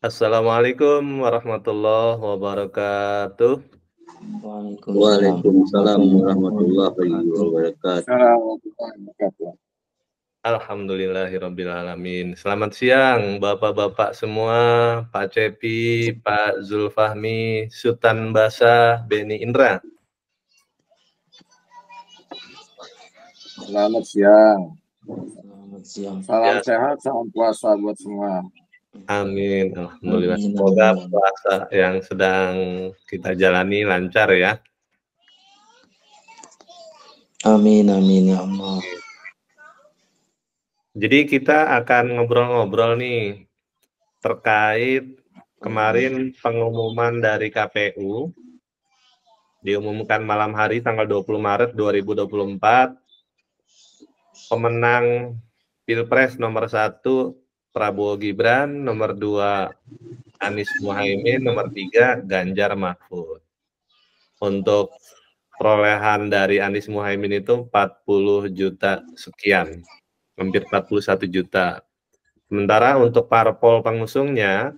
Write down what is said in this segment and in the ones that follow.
Assalamualaikum warahmatullahi wabarakatuh. Waalaikumsalam Waalaikumsalam warahmatullahi warahmatullahi wabarakatuh. wabarakatuh. Alhamdulillahirabbil alamin. Selamat siang Bapak-bapak semua, Pak Cepi, Pak Zulfahmi, Sultan Basa, Beni Indra. Selamat siang. Selamat siang. Salam Ya. sehat, salam puasa buat semua. Amin. Alhamdulillah. Amin, Semoga amin. puasa yang sedang kita jalani lancar ya. Amin, amin ya Allah. Jadi kita akan ngobrol-ngobrol nih terkait kemarin pengumuman dari KPU, diumumkan malam hari tanggal 20 Maret 2024, pemenang Pilpres nomor 1 Prabowo Gibran, nomor 2 Anies Muhaimin, nomor 3 Ganjar Mahfud. Untuk perolehan dari Anies Muhaimin itu 40 juta sekian, hampir 41 juta. Sementara untuk parpol pengusungnya,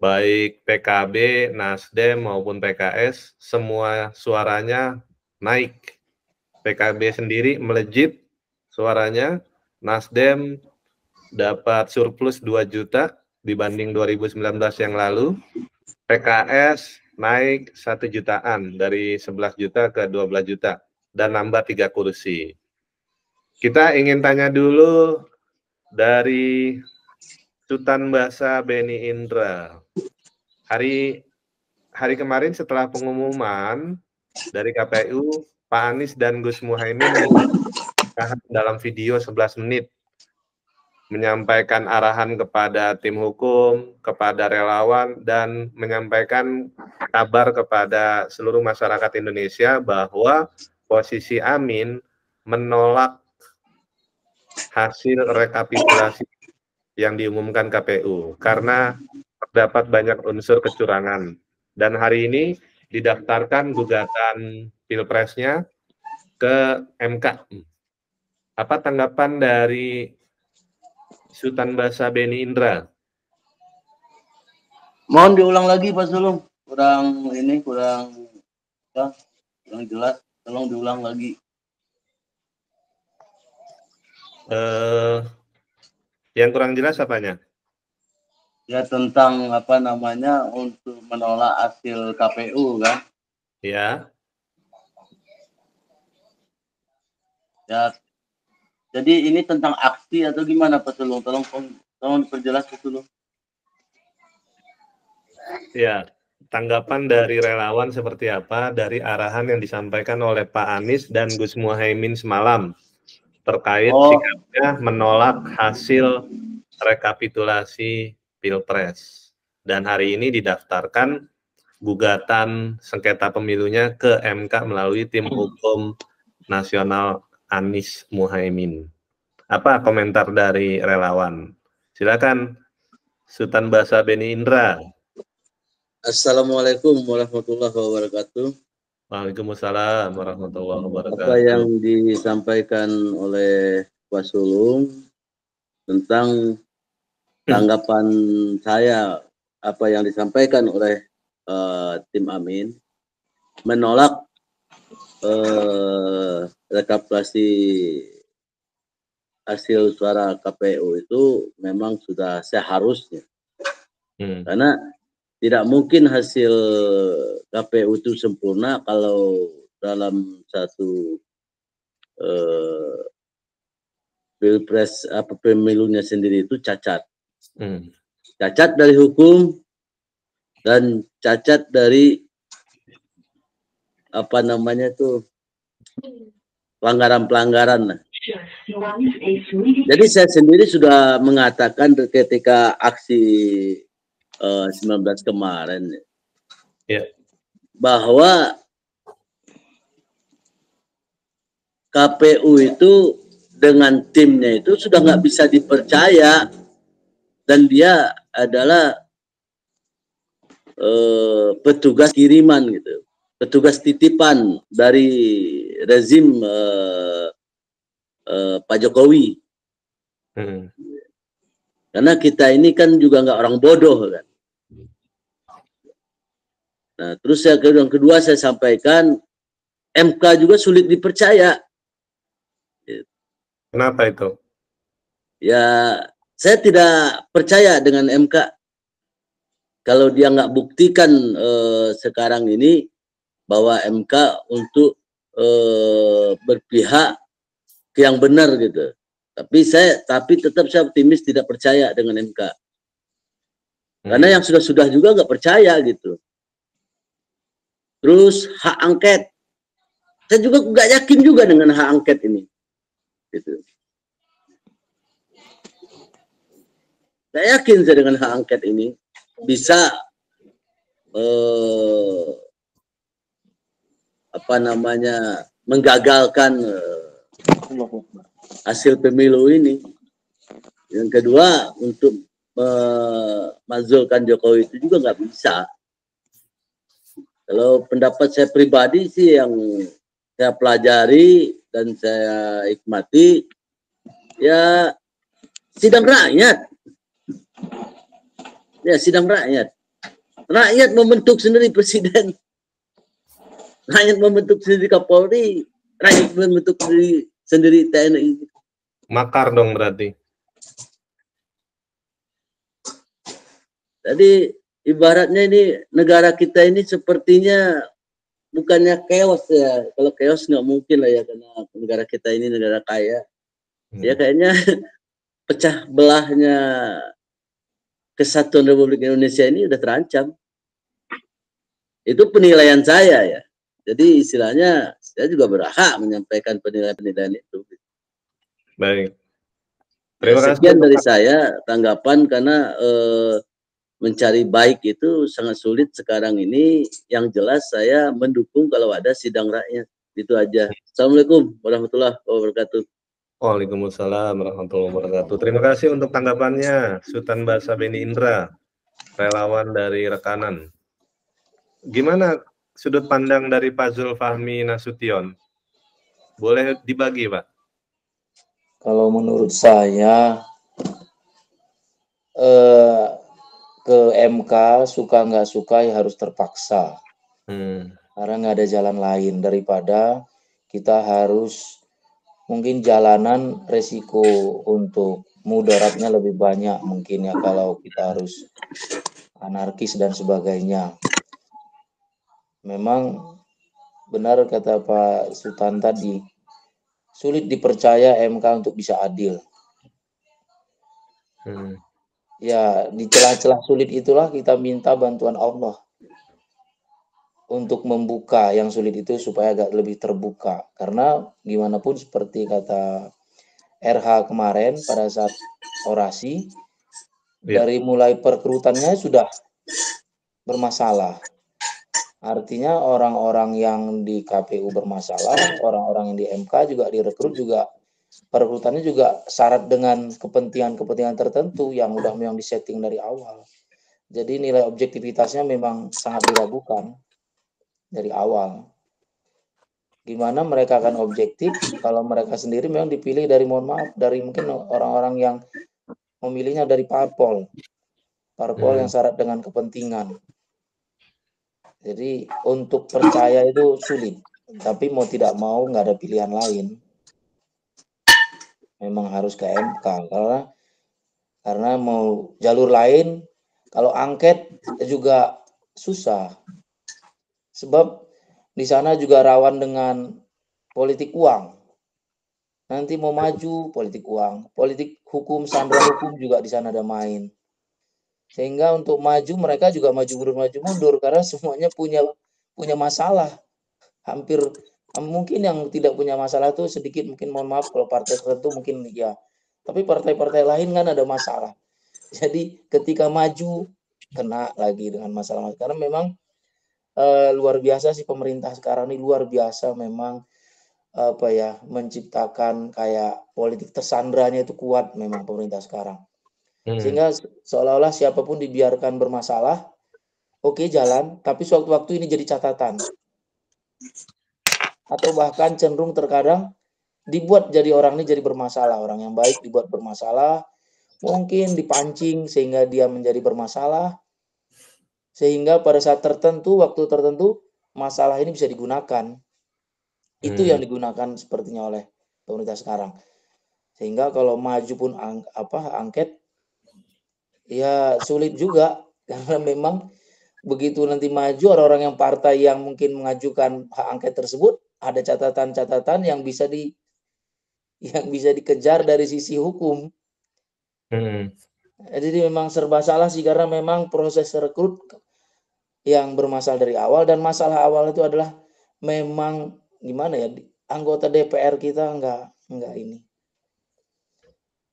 baik PKB, Nasdem maupun PKS, semua suaranya naik. PKB sendiri melejit suaranya, Nasdem dapat surplus 2 juta dibanding 2019 yang lalu, PKS naik 1 jutaan dari 11 juta ke 12 juta dan nambah 3 kursi. Kita ingin tanya dulu dari Sultan Basa Beni Indra. Hari kemarin setelah pengumuman dari KPU, Pak Anies dan Gus Muhaimin dalam video 11 menit menyampaikan arahan kepada tim hukum, kepada relawan, dan menyampaikan kabar kepada seluruh masyarakat Indonesia bahwa posisi Amin menolak hasil rekapitulasi yang diumumkan KPU karena terdapat banyak unsur kecurangan. Dan hari ini didaftarkan gugatan Pilpresnya ke MK. Apa tanggapan dari Sultan Basa Beni Indra? Mohon diulang lagi Pak Sulung, kurang jelas, tolong diulang lagi. Yang kurang jelas apanya? Ya tentang apa namanya untuk menolak hasil KPU kan? Ya. Ya. Jadi ini tentang aksi atau gimana Pak Sulung? Tolong diperjelas Pak Sulung. Ya, tanggapan dari relawan seperti apa dari arahan yang disampaikan oleh Pak Anies dan Gus Muhaimin semalam terkait sikapnya menolak hasil rekapitulasi Pilpres. Dan hari ini didaftarkan gugatan sengketa pemilunya ke MK melalui tim hukum nasional Anies Muhaimin. Apa komentar dari relawan? Silakan Sultan Basa Beni Indra. Assalamualaikum warahmatullahi wabarakatuh. Waalaikumsalam warahmatullahi wabarakatuh. Apa yang disampaikan oleh Pak Sulung tentang tanggapan saya, apa yang disampaikan oleh tim Amin menolak rekapitulasi hasil suara KPU itu memang sudah seharusnya. Karena tidak mungkin hasil KPU itu sempurna kalau dalam satu pilpres apa pemilunya sendiri itu cacat. Cacat dari hukum dan cacat dari apa namanya itu pelanggaran-pelanggaran. Jadi saya sendiri sudah mengatakan ketika aksi 19 kemarin bahwa KPU itu dengan timnya itu sudah nggak bisa dipercaya dan dia adalah petugas kiriman gitu, petugas titipan dari rezim Pak Jokowi. Karena kita ini kan juga nggak orang bodoh kan. Nah, terus yang kedua saya sampaikan, MK juga sulit dipercaya. Kenapa itu? Ya, saya tidak percaya dengan MK. Kalau dia nggak buktikan sekarang ini bahwa MK untuk berpihak ke yang benar gitu. Tapi tetap saya optimis, tidak percaya dengan MK. Karena yang sudah-sudah juga nggak percaya gitu. Terus hak angket, saya juga nggak yakin juga dengan hak angket ini. Gitu. Saya yakin saya dengan hak angket ini bisa menggagalkan hasil pemilu ini. Yang kedua, untuk memakzulkan Jokowi itu juga nggak bisa. Kalau pendapat saya pribadi sih, yang saya pelajari dan saya hikmati, ya sidang rakyat. Ya, sidang rakyat. Rakyat membentuk sendiri presiden. Rakyat membentuk sendiri Kapolri. Rakyat membentuk sendiri TNI. Makar dong berarti. Jadi ibaratnya ini negara kita ini sepertinya bukannya chaos ya. Kalau chaos nggak mungkin lah ya, karena negara kita ini negara kaya. Ya kayaknya pecah belahnya kesatuan Republik Indonesia ini udah terancam. Itu penilaian saya ya. Jadi istilahnya saya juga berhak menyampaikan penilaian-penilaian itu. Baik. Terima kasih. Sekian dari saya tanggapan, karena mencari baik itu sangat sulit sekarang ini. Yang jelas saya mendukung kalau ada sidang rakyat. Itu aja. Assalamualaikum warahmatullahi wabarakatuh. Waalaikumsalam warahmatullahi wabarakatuh. Terima kasih untuk tanggapannya, Sultan Basa Beni Indra, relawan dari Rekanan. Gimana sudut pandang dari Pak Zulfahmi Nasution? Boleh dibagi, Pak? Kalau menurut saya, ke MK suka nggak suka ya harus terpaksa. Karena nggak ada jalan lain daripada kita harus, mungkin jalanan resiko untuk mudaratnya lebih banyak mungkin ya kalau kita harus anarkis dan sebagainya. Memang benar kata Pak Sultan tadi, sulit dipercaya MK untuk bisa adil. Ya, di celah-celah sulit itulah kita minta bantuan Allah untuk membuka yang sulit itu supaya agak lebih terbuka. Karena gimana pun seperti kata RH kemarin pada saat orasi, dari mulai perekrutannya sudah bermasalah. Artinya orang-orang yang di KPU bermasalah, orang-orang yang di MK juga direkrut juga, perekrutannya juga syarat dengan kepentingan-kepentingan tertentu yang udah memang disetting dari awal. Jadi nilai objektivitasnya memang sangat diragukan dari awal. Gimana mereka akan objektif kalau mereka sendiri memang dipilih dari, mohon maaf, dari mungkin orang-orang yang memilihnya dari parpol yang syarat dengan kepentingan. Jadi untuk percaya itu sulit, tapi mau tidak mau nggak ada pilihan lain. Memang harus ke MK karena mau jalur lain, kalau angket juga susah. Sebab di sana juga rawan dengan politik uang. Nanti mau maju politik uang, politik hukum, sandra hukum juga di sana ada main. Sehingga untuk maju mereka juga maju mundur karena semuanya punya masalah. Hampir mungkin yang tidak punya masalah itu sedikit, mungkin mohon maaf kalau partai tertentu mungkin ya. Tapi partai-partai lain kan ada masalah. Jadi ketika maju kena lagi dengan masalah. Karena memang luar biasa sih pemerintah sekarang ini, luar biasa memang menciptakan kayak politik tersandranya itu kuat memang pemerintah sekarang. Sehingga seolah-olah siapapun dibiarkan bermasalah, oke jalan, tapi sewaktu-waktu ini jadi catatan. Atau bahkan cenderung terkadang dibuat jadi orang ini jadi bermasalah, orang yang baik dibuat bermasalah, mungkin dipancing sehingga dia menjadi bermasalah, sehingga pada saat tertentu, waktu tertentu, masalah ini bisa digunakan. Itu yang digunakan sepertinya oleh pemerintah sekarang. Sehingga kalau maju pun angket, ya sulit juga, karena memang begitu nanti maju orang-orang yang partai yang mungkin mengajukan hak angket tersebut, ada catatan-catatan yang bisa dikejar dari sisi hukum. Jadi memang serba salah sih, karena memang proses rekrut yang bermasalah dari awal, dan masalah awal itu adalah memang gimana ya, anggota DPR kita enggak ini,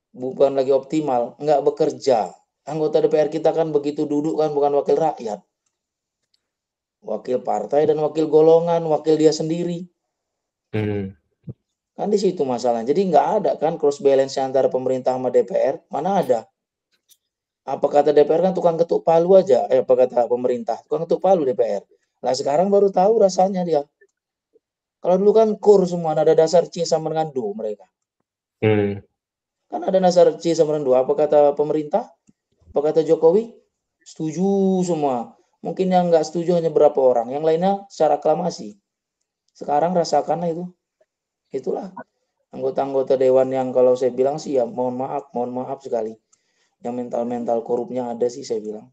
bukan lagi optimal, enggak bekerja. Anggota DPR kita kan begitu duduk kan bukan wakil rakyat, wakil partai dan wakil golongan, wakil dia sendiri. Kan di situ masalahnya. Jadi nggak ada kan cross balance antara pemerintah sama DPR, mana ada. Apa kata DPR kan tukang ketuk palu aja, apa kata pemerintah, tukang ketuk palu DPR. Nah sekarang baru tahu rasanya dia. Kalau dulu kan kur semua, ada dasar C sama dengan do mereka. Kan ada dasar C sama dengan do. Apa kata pemerintah? Apa kata Jokowi? Setuju semua. Mungkin yang nggak setuju hanya berapa orang, yang lainnya secara aklamasi. Sekarang rasakan itu. Itulah anggota-anggota dewan yang kalau saya bilang sih ya mohon maaf sekali. Yang mental korupnya ada sih saya bilang.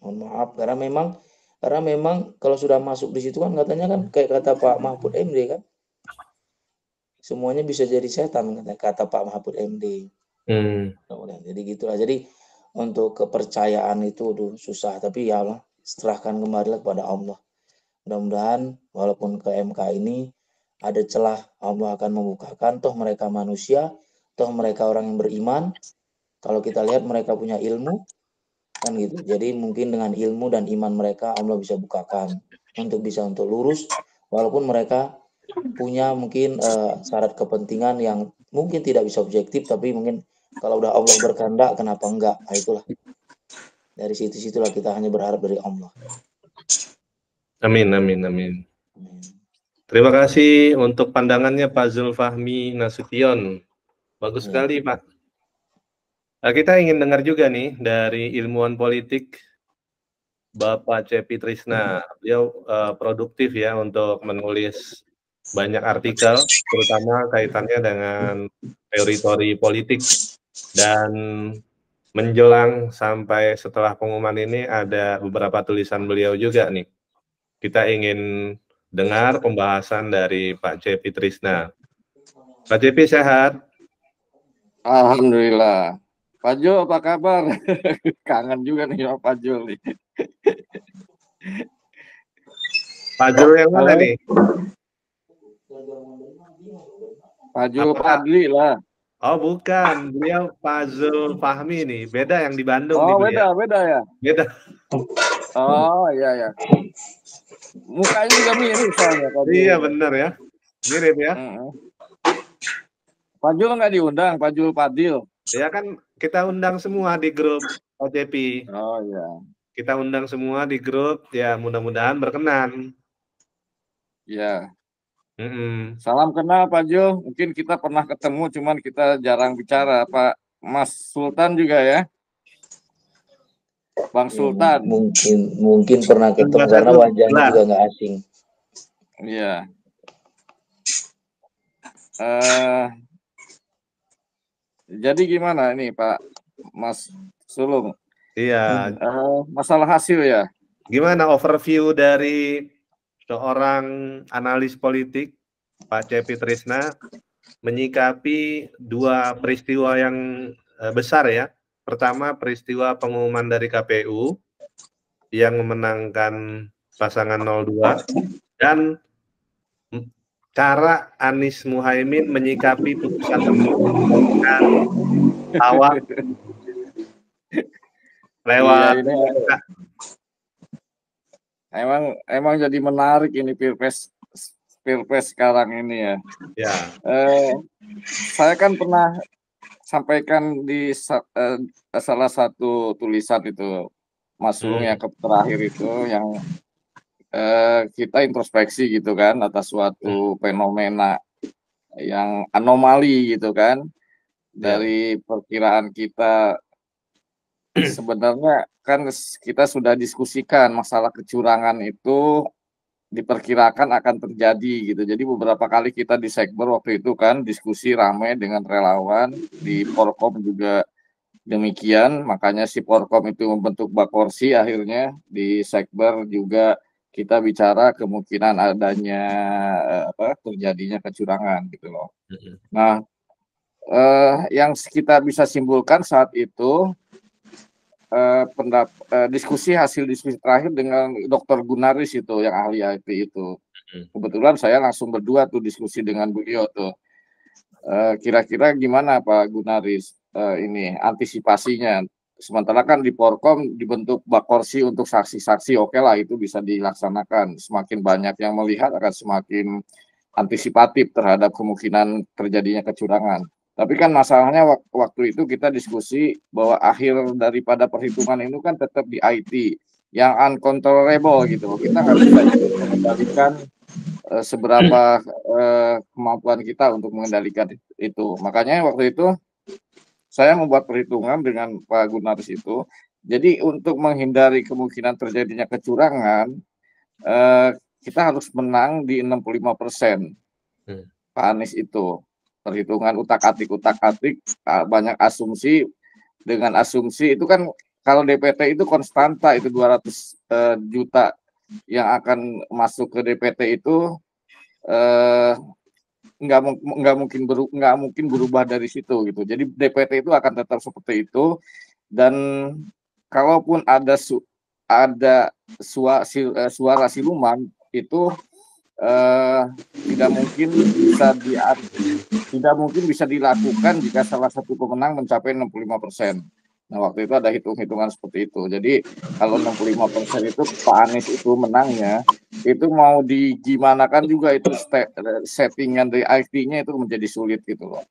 Mohon maaf, karena memang kalau sudah masuk di situ kan katanya kan kayak kata Pak Mahfud MD kan. Semuanya bisa jadi setan kata Pak Mahfud MD. Jadi gitulah. Jadi untuk kepercayaan itu susah, tapi ya Allah, serahkan kembali kepada Allah. Mudah-mudahan walaupun ke MK ini ada celah, Allah akan membukakan, toh mereka manusia, toh mereka orang yang beriman. Kalau kita lihat mereka punya ilmu, kan gitu. Jadi mungkin dengan ilmu dan iman mereka Allah bisa bukakan untuk lurus, walaupun mereka punya mungkin syarat kepentingan yang mungkin tidak bisa objektif, tapi mungkin kalau udah Allah berkehendak, kenapa enggak? Nah, itulah. Dari situlah kita hanya berharap dari Allah. Amin. Terima kasih untuk pandangannya Pak Zulfahmi Nasution. Bagus sekali Pak. Nah, kita ingin dengar juga nih dari ilmuwan politik Bapak Cepi Trisna. Beliau produktif ya untuk menulis banyak artikel, terutama kaitannya dengan teori-teori politik. Dan menjelang sampai setelah pengumuman ini ada beberapa tulisan beliau juga nih. Kita ingin dengar pembahasan dari Pak Cepi Trisna. Pak Cepi sehat? Alhamdulillah. Pak Jo, apa kabar? Kangen juga nih sama Pak Jo nih. Pak Jo yang mana nih? Pak Jo Padli lah. Oh bukan, beliau Pak Zulfahmi nih. Beda yang di Bandung. Oh nih, beda ya? Beda. Oh iya. Mukanya juga mirip soalnya. Iya benar ya. Mirip ya. Pak Jul nggak diundang, Pak Jul Padil. Ya kan kita undang semua di grup OJP. Oh iya. Kita undang semua di grup, ya mudah-mudahan berkenan. Iya. Salam kenal Pak Jul. Mungkin kita pernah ketemu, cuman kita jarang bicara. Pak Mas Sultan juga ya. Bang Sultan. Mungkin pernah ketemu karena wajahnya juga nggak asing. Iya. Jadi gimana ini Pak Mas Sulung? Iya. Masalah hasil ya. Gimana overview dari seorang analis politik Pak Cepi Trisna menyikapi dua peristiwa yang besar ya. Pertama peristiwa pengumuman dari KPU yang memenangkan pasangan 02 dan cara Anies Muhaimin menyikapi putusan awal lewat emang jadi menarik ini pilpres sekarang ini ya. Ya. Saya kan pernah sampaikan di salah satu tulisan itu Mas Sulung yang terakhir itu yang kita introspeksi gitu kan atas suatu fenomena yang anomali gitu kan dari perkiraan kita sebenarnya kan kita sudah diskusikan masalah kecurangan itu diperkirakan akan terjadi gitu. Jadi beberapa kali kita di Sekber waktu itu kan diskusi ramai dengan relawan, di Porkom juga demikian, makanya si Porkom itu membentuk Bakorsi, akhirnya di Sekber juga kita bicara kemungkinan adanya terjadinya kecurangan gitu loh. Nah, yang kita bisa simpulkan saat itu diskusi hasil diskusi terakhir dengan Dr. Gunaris itu yang ahli IT itu. Kebetulan saya langsung berdua tuh diskusi dengan beliau tuh. Kira-kira gimana Pak Gunaris ini antisipasinya? Sementara kan di Porkom dibentuk Bakorsi untuk saksi-saksi, oke lah itu bisa dilaksanakan. Semakin banyak yang melihat akan semakin antisipatif terhadap kemungkinan terjadinya kecurangan. Tapi kan masalahnya waktu itu kita diskusi bahwa akhir daripada perhitungan itu kan tetap di IT yang uncontrollable gitu. Kita nggak bisa mengendalikan seberapa kemampuan kita untuk mengendalikan itu. Makanya waktu itu saya membuat perhitungan dengan Pak Gunaris itu. Jadi untuk menghindari kemungkinan terjadinya kecurangan, kita harus menang di 65%. Pak Anies itu. Perhitungan utak-atik, banyak asumsi. Dengan asumsi itu kan kalau DPT itu konstanta, itu 200 juta yang akan masuk ke DPT itu nggak mungkin berubah dari situ gitu. Jadi DPT itu akan tetap seperti itu, dan kalaupun ada suara siluman itu tidak mungkin bisa dilakukan jika salah satu pemenang mencapai 65%. Nah, waktu itu ada hitung-hitungan seperti itu. Jadi kalau 65% itu Pak Anies itu menangnya, itu mau digimanakan juga itu settingan dari IT-nya itu menjadi sulit gitu loh.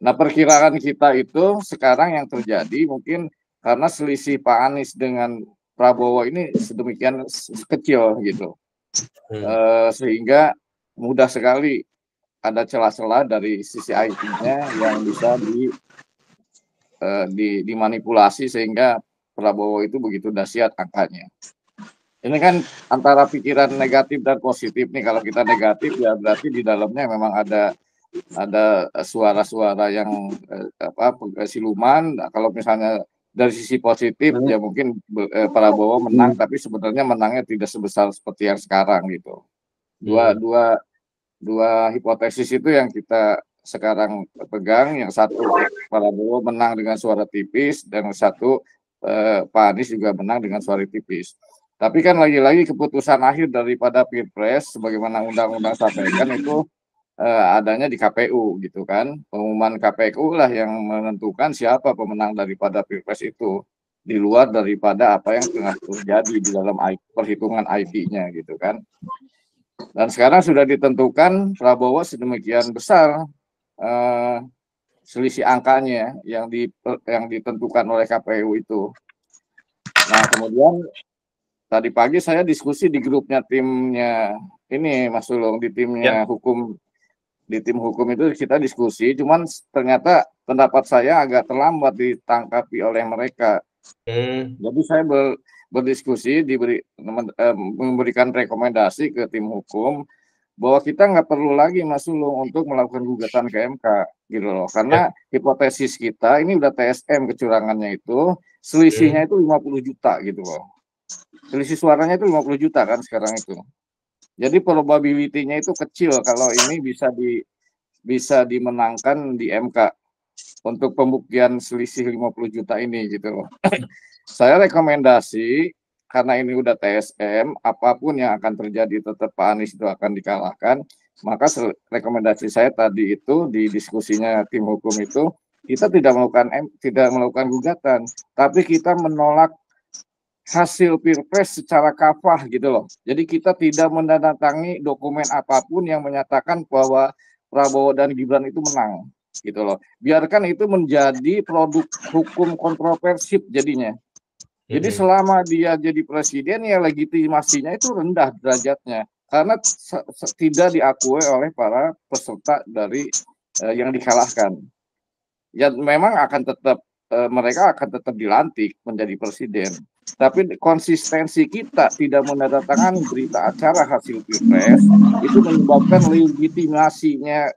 Nah, perkiraan kita itu sekarang yang terjadi mungkin karena selisih Pak Anies dengan Prabowo ini sedemikian kecil gitu. Sehingga mudah sekali ada celah-celah dari sisi IT-nya yang bisa dimanipulasi sehingga Prabowo itu begitu dahsyat angkanya. Ini kan antara pikiran negatif dan positif nih. Kalau kita negatif ya berarti di dalamnya memang ada suara-suara yang siluman. Kalau misalnya dari sisi positif ya mungkin Prabowo menang, tapi sebenarnya menangnya tidak sebesar seperti yang sekarang gitu. Dua hipotesis itu yang kita sekarang pegang. Yang satu Prabowo menang dengan suara tipis, dan satu Pak Anies juga menang dengan suara tipis. Tapi kan lagi-lagi keputusan akhir daripada Pilpres sebagaimana undang-undang sampaikan itu adanya di KPU gitu kan. Pengumuman KPU lah yang menentukan siapa pemenang daripada Pilpres itu, di luar daripada apa yang tengah terjadi di dalam perhitungan IT-nya gitu kan. Dan sekarang sudah ditentukan Prabowo sedemikian besar selisih angkanya yang ditentukan oleh KPU itu. Nah, kemudian tadi pagi saya diskusi di grupnya timnya ini Mas Sulung, di timnya hukum, di tim hukum itu kita diskusi, cuman ternyata pendapat saya agak terlambat ditangkapi oleh mereka. Jadi saya berdiskusi, memberikan rekomendasi ke tim hukum bahwa kita nggak perlu lagi Mas Sulung untuk melakukan gugatan ke MK gitu loh, karena hipotesis kita ini udah TSM kecurangannya itu selisihnya itu 50 juta gitu loh. Selisih suaranya itu 50 juta kan sekarang itu. Jadi probability-nya itu kecil kalau ini bisa dimenangkan di MK untuk pembuktian selisih 50 juta ini gitu loh. Saya rekomendasi karena ini udah TSM, apapun yang akan terjadi tetap Pak Anies itu akan dikalahkan. Maka rekomendasi saya tadi itu di diskusinya tim hukum itu, kita tidak melakukan gugatan, tapi kita menolak hasil Pilpres secara kafah gitu loh. Jadi kita tidak menandatangani dokumen apapun yang menyatakan bahwa Prabowo dan Gibran itu menang gitu loh. Biarkan itu menjadi produk hukum kontroversif jadinya. Jadi selama dia jadi presiden ya legitimasinya itu rendah derajatnya karena tidak diakui oleh para peserta dari yang dikalahkan. Ya memang akan tetap mereka akan tetap dilantik menjadi presiden. Tapi konsistensi kita tidak menandatangani berita acara hasil Pilpres itu menyebabkan legitimasinya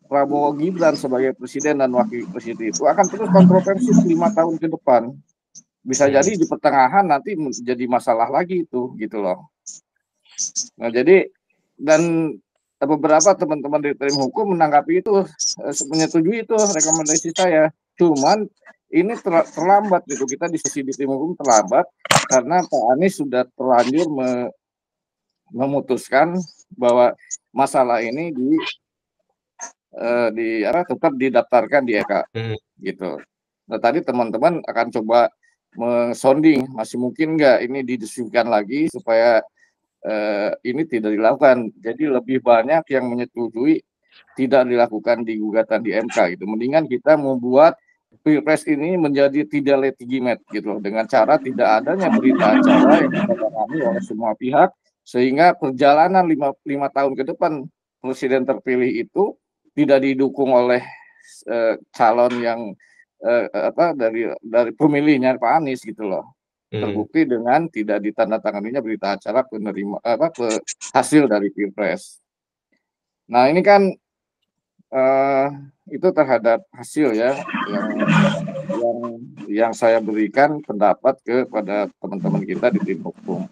Prabowo Gibran sebagai presiden dan wakil presiden itu akan terus kontroversi 5 tahun ke depan. Bisa jadi di pertengahan nanti menjadi masalah lagi itu, gitu loh. Nah, jadi dan beberapa teman-teman di tim hukum menanggapi itu, menyetujui itu rekomendasi saya. Cuman ini terlambat gitu, kita diskusi di tim hukum terlambat karena Pak Anies sudah terlanjur memutuskan bahwa masalah ini tetap didaftarkan di EK gitu. Nah, tadi teman-teman akan coba mensonding masih mungkin nggak ini didiskusikan lagi supaya ini tidak dilakukan. Jadi lebih banyak yang menyetujui tidak dilakukan di gugatan di MK gitu. Mendingan kita membuat Pilpres ini menjadi tidak legitimate gitu dengan cara tidak adanya berita acara yang ditangani oleh semua pihak sehingga perjalanan 5 tahun ke depan presiden terpilih itu tidak didukung oleh calon yang dari pemilihnya Pak Anies gitu loh. Terbukti dengan tidak ditandatanganinya berita acara hasil dari Pilpres. Nah, ini kan itu terhadap hasil ya yang saya berikan pendapat kepada teman-teman kita di tim hukum.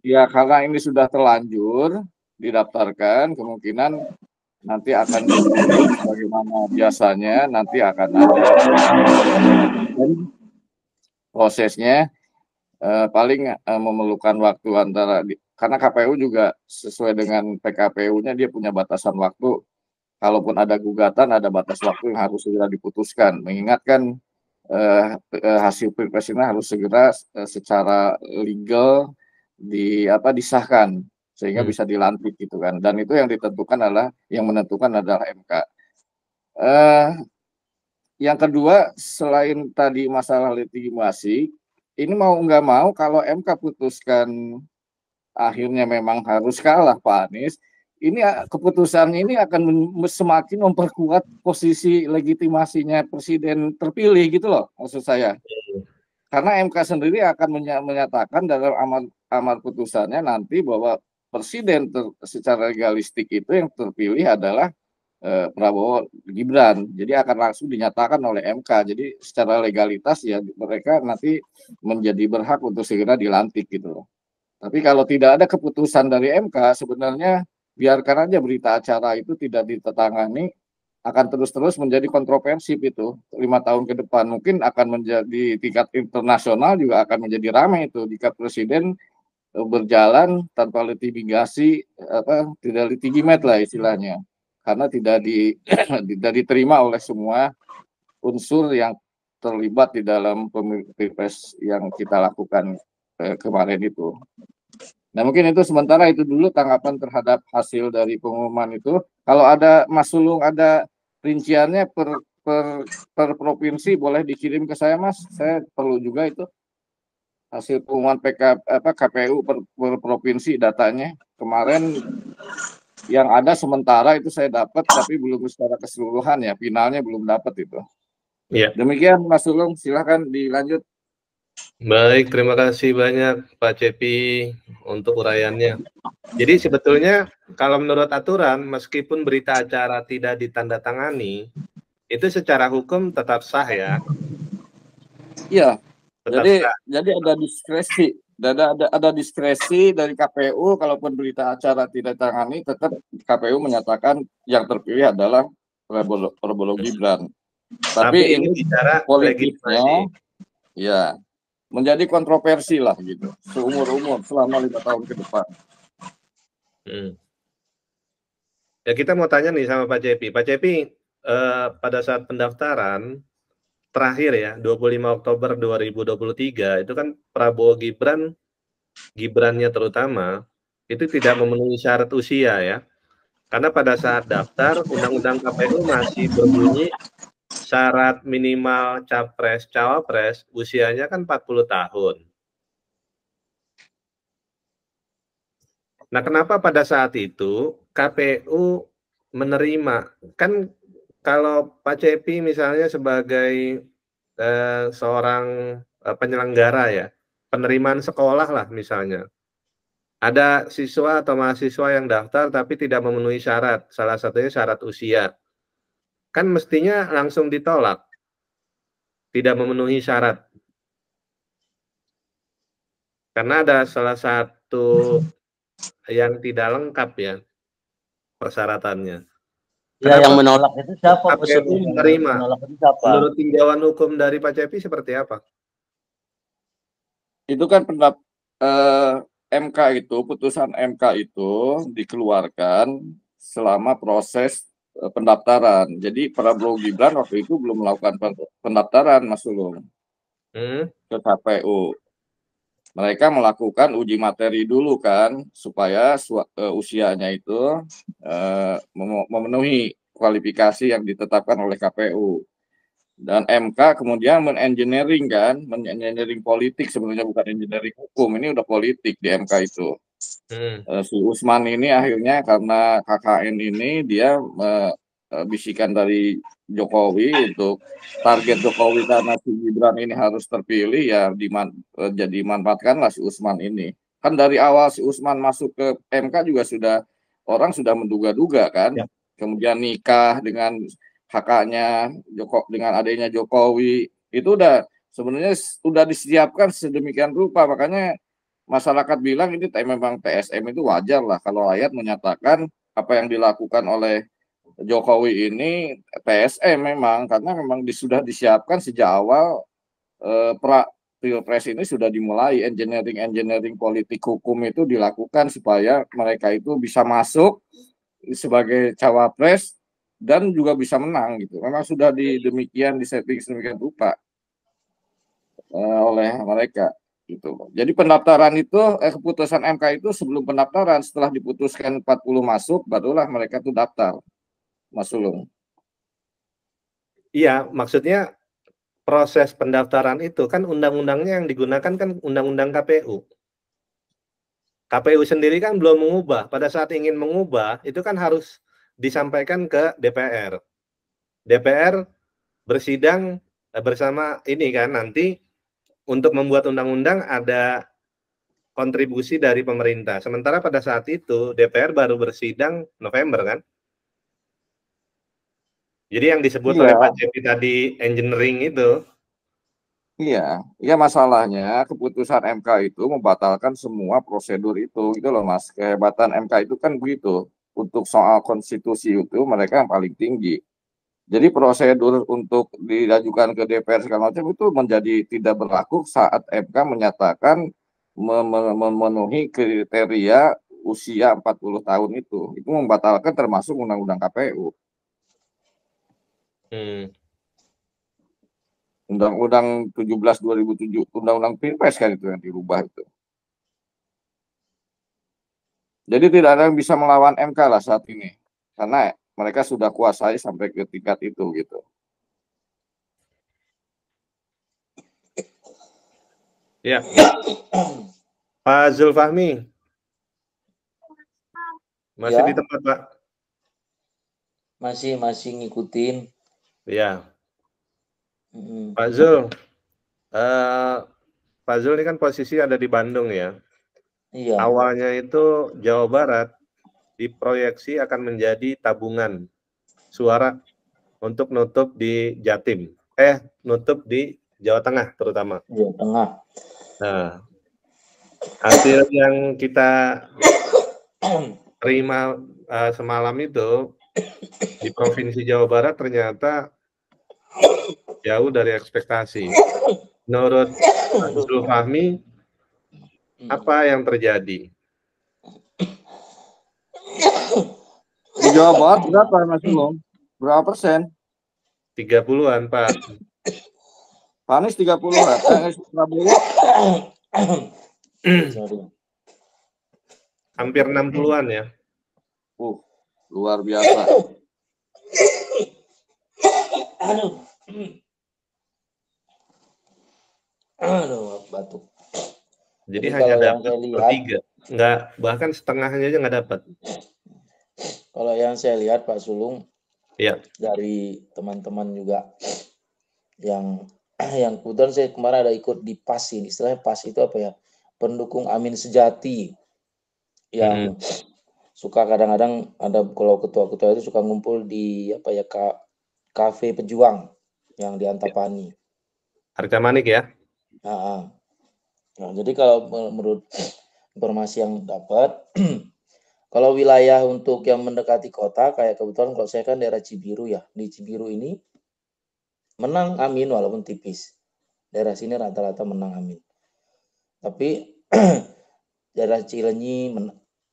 Ya karena ini sudah terlanjur didaftarkan, kemungkinan nanti akan bagaimana biasanya nanti akan ada prosesnya paling memerlukan waktu antara karena KPU juga sesuai dengan PKPU-nya dia punya batasan waktu. Kalaupun ada gugatan ada batas waktu yang harus segera diputuskan. Mengingatkan hasil Pilpres ini harus segera secara legal disahkan sehingga bisa dilantik gitu kan. Dan itu yang menentukan adalah MK. Yang kedua selain tadi masalah legitimasi, ini mau nggak mau kalau MK putuskan akhirnya memang harus kalah Pak Anies, ini keputusan ini akan semakin memperkuat posisi legitimasinya presiden terpilih gitu loh maksud saya. Karena MK sendiri akan menyatakan dalam amar putusannya nanti bahwa presiden secara legalistik itu yang terpilih adalah Prabowo Gibran. Jadi akan langsung dinyatakan oleh MK. Jadi secara legalitas ya mereka nanti menjadi berhak untuk segera dilantik gitu loh. Tapi kalau tidak ada keputusan dari MK, sebenarnya biarkan aja berita acara itu tidak ditetangani, akan terus-terus menjadi kontroversi itu 5 tahun ke depan. Mungkin akan menjadi tingkat internasional juga akan menjadi ramai itu jika presiden berjalan tanpa litigasi, tidak legitimate lah istilahnya, karena tidak diterima oleh semua unsur yang terlibat di dalam Pilpres yang kita lakukan kemarin itu. Nah mungkin itu sementara itu dulu tanggapan terhadap hasil dari pengumuman itu. Kalau ada Mas Sulung ada rinciannya per provinsi boleh dikirim ke saya Mas. Saya perlu juga itu hasil pengumuman KPU per provinsi datanya. Kemarin yang ada sementara itu saya dapat tapi belum secara keseluruhan ya, finalnya belum dapat itu. Ya. Demikian Mas Sulung, silakan dilanjut. Baik, terima kasih banyak Pak Cepi untuk uraiannya. Jadi sebetulnya kalau menurut aturan, meskipun berita acara tidak ditandatangani, itu secara hukum tetap sah ya? Iya. Jadi ada diskresi, ada diskresi dari KPU. Kalaupun berita acara tidak ditangani, tetap KPU menyatakan yang terpilih adalah Prabowo Gibran. Tapi ini bicara politiknya, ya menjadi kontroversi lah gitu, seumur-umur selama 5 tahun ke depan. Ya kita mau tanya nih sama Pak Cepi. Pak Cepi, pada saat pendaftaran terakhir ya 25 Oktober 2023 itu kan Prabowo Gibrannya terutama itu tidak memenuhi syarat usia ya, karena pada saat daftar undang-undang KPU masih berbunyi syarat minimal capres cawapres usianya kan 40 tahun. Nah kenapa pada saat itu KPU menerima, kan kalau Pak Cepi misalnya sebagai seorang penyelenggara ya, penerimaan sekolah lah misalnya, ada siswa atau mahasiswa yang daftar tapi tidak memenuhi syarat, salah satunya syarat usia, kan mestinya langsung ditolak, tidak memenuhi syarat. Karena ada salah satu yang tidak lengkap ya persyaratannya. Ya, Kenapa yang menolak itu siapa? KPU Maksudnya menerima? menolak itu siapa? Menurut tinjauan hukum dari Pak Cepi seperti apa? Itu kan MK itu, putusan MK itu dikeluarkan selama proses pendaftaran. Jadi Prabowo Gibran waktu itu belum melakukan pendaftaran, Mas Ulung, ke KPU. Mereka melakukan uji materi dulu kan, supaya usianya itu memenuhi kualifikasi yang ditetapkan oleh KPU. Dan MK kemudian menengineering kan, menengineering politik, sebenarnya bukan engineering hukum, ini udah politik di MK itu. Si Usman ini akhirnya karena KKN ini dia bisikan dari Jokowi untuk target Jokowi karena si Gibran ini harus terpilih ya jadi dimanfaatkanlah si Usman ini. Kan dari awal si Usman masuk ke MK juga orang sudah menduga-duga kan. Ya. Kemudian nikah dengan kakaknya dengan adanya Jokowi itu sebenarnya udah disiapkan sedemikian rupa, makanya masyarakat bilang ini memang TSM itu wajar lah kalau rakyat menyatakan apa yang dilakukan oleh Jokowi ini TSM memang, karena memang sudah disiapkan sejak awal Pilpres ini sudah dimulai, engineering politik hukum itu dilakukan supaya mereka itu bisa masuk sebagai cawapres dan juga bisa menang gitu. Memang sudah disetting sedemikian rupa oleh mereka gitu. Jadi pendaftaran itu keputusan MK itu sebelum pendaftaran, setelah diputuskan 40 masuk barulah mereka tuh daftar. Mas Ulung. Iya, maksudnya proses pendaftaran itu kan undang-undangnya yang digunakan kan undang-undang KPU. KPU sendiri kan belum mengubah. Pada saat ingin mengubah, itu kan harus disampaikan ke DPR. DPR bersidang bersama ini kan, nanti untuk membuat undang-undang ada kontribusi dari pemerintah. Sementara pada saat itu DPR baru bersidang November kan. Jadi yang disebut oleh Pak Cepi tadi engineering itu. Iya, masalahnya keputusan MK itu membatalkan semua prosedur itu, gitu loh Mas. Kehebatan MK itu kan begitu. Untuk soal konstitusi itu mereka yang paling tinggi. Jadi prosedur untuk diajukan ke DPR segala macam itu menjadi tidak berlaku saat MK menyatakan memenuhi kriteria usia 40 tahun itu. Itu membatalkan termasuk undang-undang KPU. Undang-undang 17 2007, undang-undang Pilpres kan itu yang dirubah itu. Jadi tidak ada yang bisa melawan MK lah saat ini. Karena mereka sudah kuasai sampai ke tingkat itu gitu. Ya. Pak Zulfahmi. Masih ya. Di tempat, Pak? Masih ngikutin. Ya. Pak Zul, Pak Zul ini kan posisi ada di Bandung ya. Iya. Awalnya itu Jawa Barat diproyeksi akan menjadi tabungan suara untuk nutup di Jatim, nutup di Jawa Tengah terutama. Jawa Tengah. Nah, hasil yang kita terima semalam itu di Provinsi Jawa Barat ternyata jauh dari ekspektasi. Menurut Pak Zulfahmi, apa yang terjadi? Di Jawa Barat berapa Mas Ulung? Berapa persen? 30-an, Pak. Pak Anies 30-an. Prabowo? Hampir 60-an ya. Luar biasa. Aduh, batuk. Jadi hanya dapat sepertiga, bahkan setengahnya aja nggak dapat. Kalau yang saya lihat Pak Sulung, dari teman-teman juga yang kebetulan saya kemarin ada ikut di PAS ini, istilahnya PAS itu apa ya, pendukung Amin Sejati yang suka kadang-kadang ada, kalau ketua-ketua itu suka ngumpul di apa ya, kafe pejuang yang di Antapani. Harga Manik ya. Nah, jadi kalau menurut informasi yang dapat, kalau wilayah untuk yang mendekati kota, kayak kebetulan kalau saya kan daerah Cibiru ya, di Cibiru ini menang Amin walaupun tipis. Daerah sini rata-rata menang Amin. Tapi daerah Cilenyi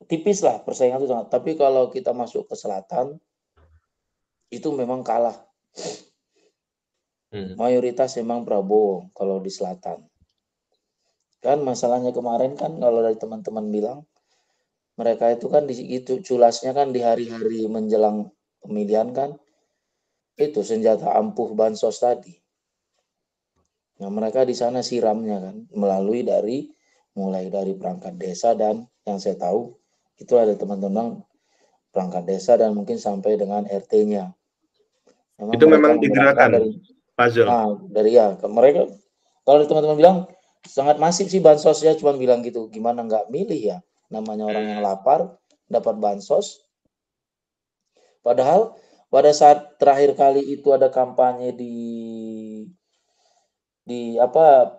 tipis lah persaingan itu sangat. Tapi kalau kita masuk ke selatan, itu memang kalah. Mayoritas memang Prabowo kalau di selatan. Kan masalahnya kemarin kan kalau dari teman-teman bilang, mereka itu kan itu culasnya kan di hari-hari menjelang pemilihan kan, itu senjata ampuh bansos tadi. Nah mereka di sana siramnya kan, melalui mulai dari perangkat desa, dan yang saya tahu itu ada teman-teman perangkat desa dan mungkin sampai dengan RT-nya. Itu memang digerakkan, dari ya mereka, kalau teman-teman bilang sangat masif sih bansosnya, cuma bilang gitu, gimana nggak milih ya, namanya orang yang lapar dapat bansos. Padahal pada saat terakhir kali itu ada kampanye di apa,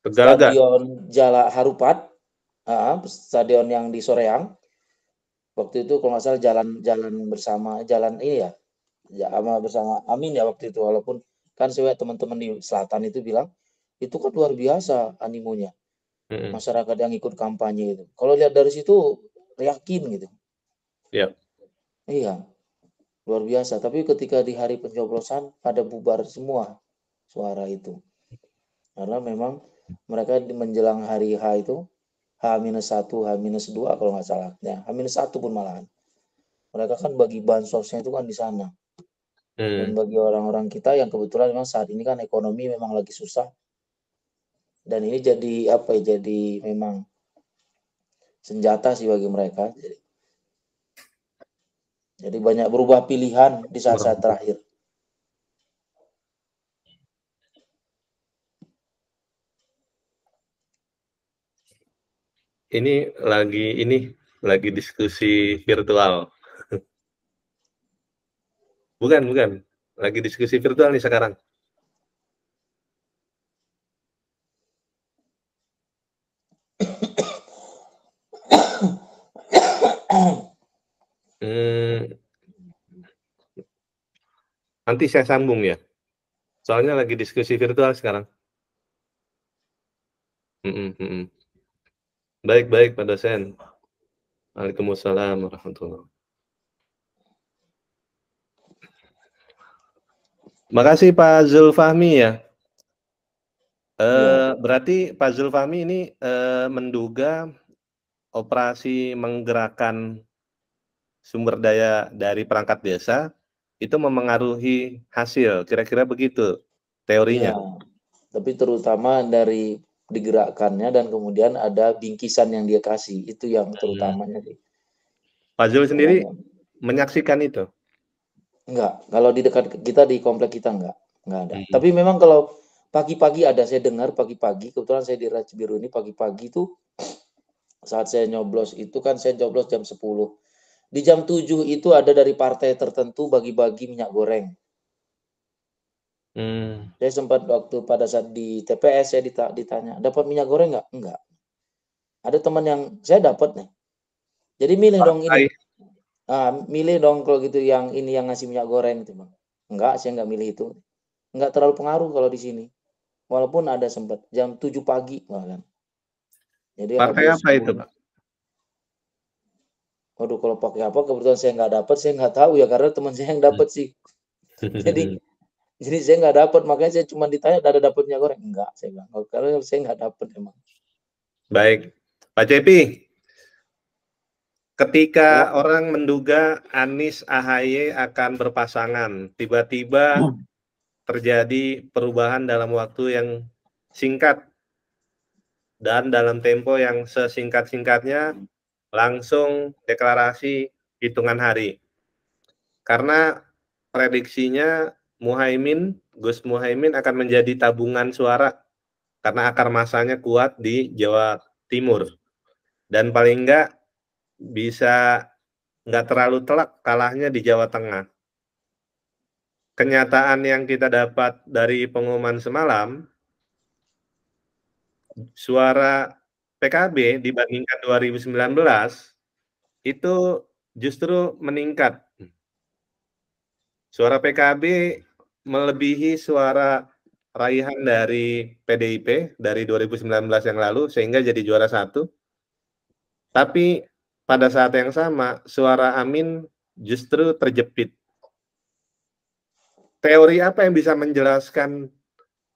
Stadion Jala Harupat, stadion yang di Soreang. Waktu itu kalau nggak salah jalan bersama, jalan ini ya, bersama Amin ya waktu itu. Walaupun kan saya teman-teman di selatan itu bilang itu kan luar biasa animonya masyarakat yang ikut kampanye itu. Kalau lihat dari situ yakin gitu. Iya, luar biasa. Tapi ketika di hari pencoblosan pada bubar semua suara itu, karena memang mereka menjelang hari H itu, H-1, H-2 kalau nggak salah, ya H-1 pun malahan. Mereka kan bagi bansosnya itu kan di sana. Dan bagi orang-orang kita yang kebetulan memang saat ini kan ekonomi memang lagi susah. Dan ini jadi apa ya, jadi memang senjata sih bagi mereka. Jadi banyak berubah pilihan di saat-saat terakhir. Ini lagi diskusi virtual. Bukan. Lagi diskusi virtual nih sekarang. Nanti saya sambung ya. Soalnya lagi diskusi virtual sekarang. Baik Pak dosen. Waalaikumsalam warahmatullahi wabarakatuh. Makasih Pak Zulfahmi ya. Berarti Pak Zulfahmi ini menduga operasi menggerakkan sumber daya dari perangkat desa itu memengaruhi hasil, kira-kira begitu teorinya. Ya, tapi terutama dari digerakkannya dan kemudian ada bingkisan yang dia kasih, itu yang terutamanya sih. Pak Zul sendiri menyaksikan itu? Enggak, kalau di dekat kita, di komplek kita enggak ada. Tapi memang kalau pagi-pagi ada, saya dengar pagi-pagi, kebetulan saya di Cibiru ini pagi-pagi tuh saat saya nyoblos itu kan saya nyoblos jam 10. Di jam 7 itu ada dari partai tertentu bagi-bagi minyak goreng. Saya sempat waktu pada saat di TPS saya ditanya, dapat minyak goreng nggak? Enggak. Ada teman yang saya dapat nih. Jadi milih dong ini. Milih dong kalau gitu yang ini yang ngasih minyak goreng itu, Bang. Enggak, saya nggak milih itu. Enggak terlalu pengaruh kalau di sini. Walaupun ada sempat jam 7 pagi bahkan. Jadi partai apa itu, Pak? Waduh, kalau pakai apa kebetulan saya nggak dapat, saya nggak tahu ya, karena teman saya yang dapat sih. Jadi saya nggak dapat, makanya saya cuma ditanya ada dapatnya goreng. Enggak, saya bilang. Kalau saya nggak dapat emang. Baik, Pak Cepi. Ketika orang menduga Anies AHY akan berpasangan, tiba-tiba terjadi perubahan dalam waktu yang singkat dan dalam tempo yang sesingkat-singkatnya langsung deklarasi hitungan hari. Karena prediksinya Gus Muhaimin akan menjadi tabungan suara karena akar masanya kuat di Jawa Timur. Dan paling enggak bisa nggak terlalu telak kalahnya di Jawa Tengah. Kenyataan yang kita dapat dari pengumuman semalam, suara PKB dibandingkan 2019 itu justru meningkat. Suara PKB melebihi suara raihan dari PDIP dari 2019 yang lalu sehingga jadi juara 1. Tapi pada saat yang sama suara Amin justru terjepit. Teori apa yang bisa menjelaskan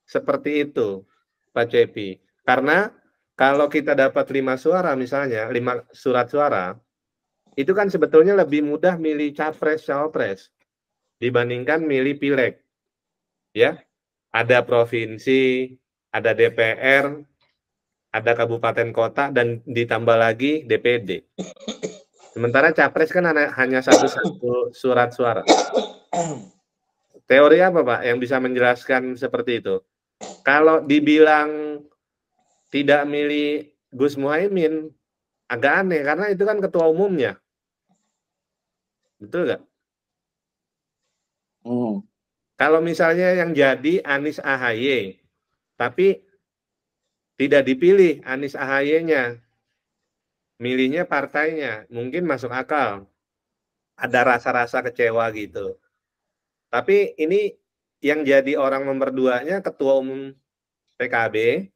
seperti itu, Pak Cepi? Karena kalau kita dapat 5 suara misalnya, 5 surat suara, itu kan sebetulnya lebih mudah milih capres-cawapres dibandingkan milih pileg. Ya, ada provinsi, ada DPR, ada kabupaten kota, dan ditambah lagi DPD. Sementara capres kan hanya satu surat suara. Teori apa Pak yang bisa menjelaskan seperti itu? Kalau dibilang tidak milih Gus Muhaimin, agak aneh karena itu kan ketua umumnya. Betul nggak? Kalau misalnya yang jadi Anies AHY, tapi tidak dipilih Anies AHY-nya, milihnya partainya, mungkin masuk akal. Ada rasa-rasa kecewa gitu. Tapi ini yang jadi orang nomor 2-nya ketua umum PKB,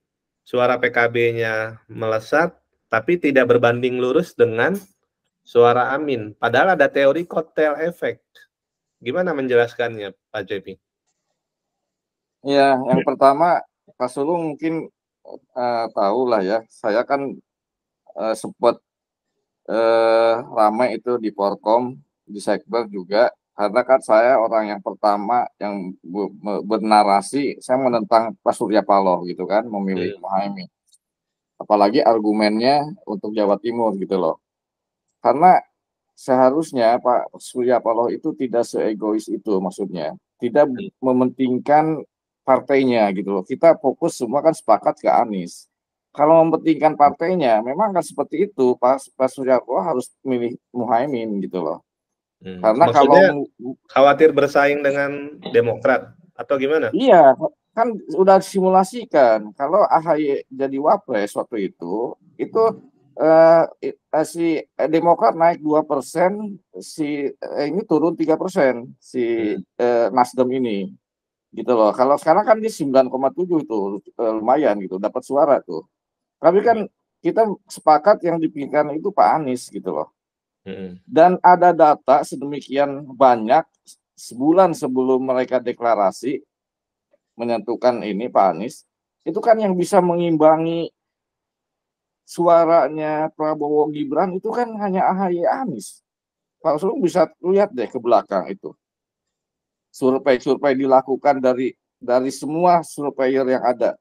suara PKB-nya melesat, tapi tidak berbanding lurus dengan suara Amin. Padahal ada teori kotel efek. Gimana menjelaskannya, Pak Cepi? Ya, yang pertama, Pak Sulung mungkin tahu lah ya, saya kan sempat ramai itu di Porkom, di Sekber juga, karena kan saya orang yang pertama yang bernarasi, saya menentang Pak Surya Paloh gitu kan, memilih Muhaimin. Apalagi argumennya untuk Jawa Timur gitu loh. Karena seharusnya Pak Surya Paloh itu tidak seegois itu, maksudnya tidak mementingkan partainya gitu loh. Kita fokus semua kan sepakat ke Anies. Kalau mementingkan partainya, memang kan seperti itu, Pak Surya Paloh harus milih Muhaimin gitu loh. Karena maksudnya kalau khawatir bersaing dengan Demokrat atau gimana? Iya, kan udah simulasikan. Kalau AHY jadi wapres waktu itu si Demokrat naik 2%, ini turun 3%, si Nasdem ini, gitu loh. Kalau sekarang kan di 9,7 itu lumayan gitu, dapat suara tuh. Tapi kan kita sepakat yang dipilihkan itu Pak Anies gitu loh. Dan ada data sedemikian banyak sebulan sebelum mereka deklarasi menentukan ini Pak Anies, itu kan yang bisa mengimbangi suaranya Prabowo Gibran itu kan hanya AHY Anies. Pak Sulung bisa lihat deh ke belakang itu. Survei-survei dilakukan dari semua surveyor yang ada.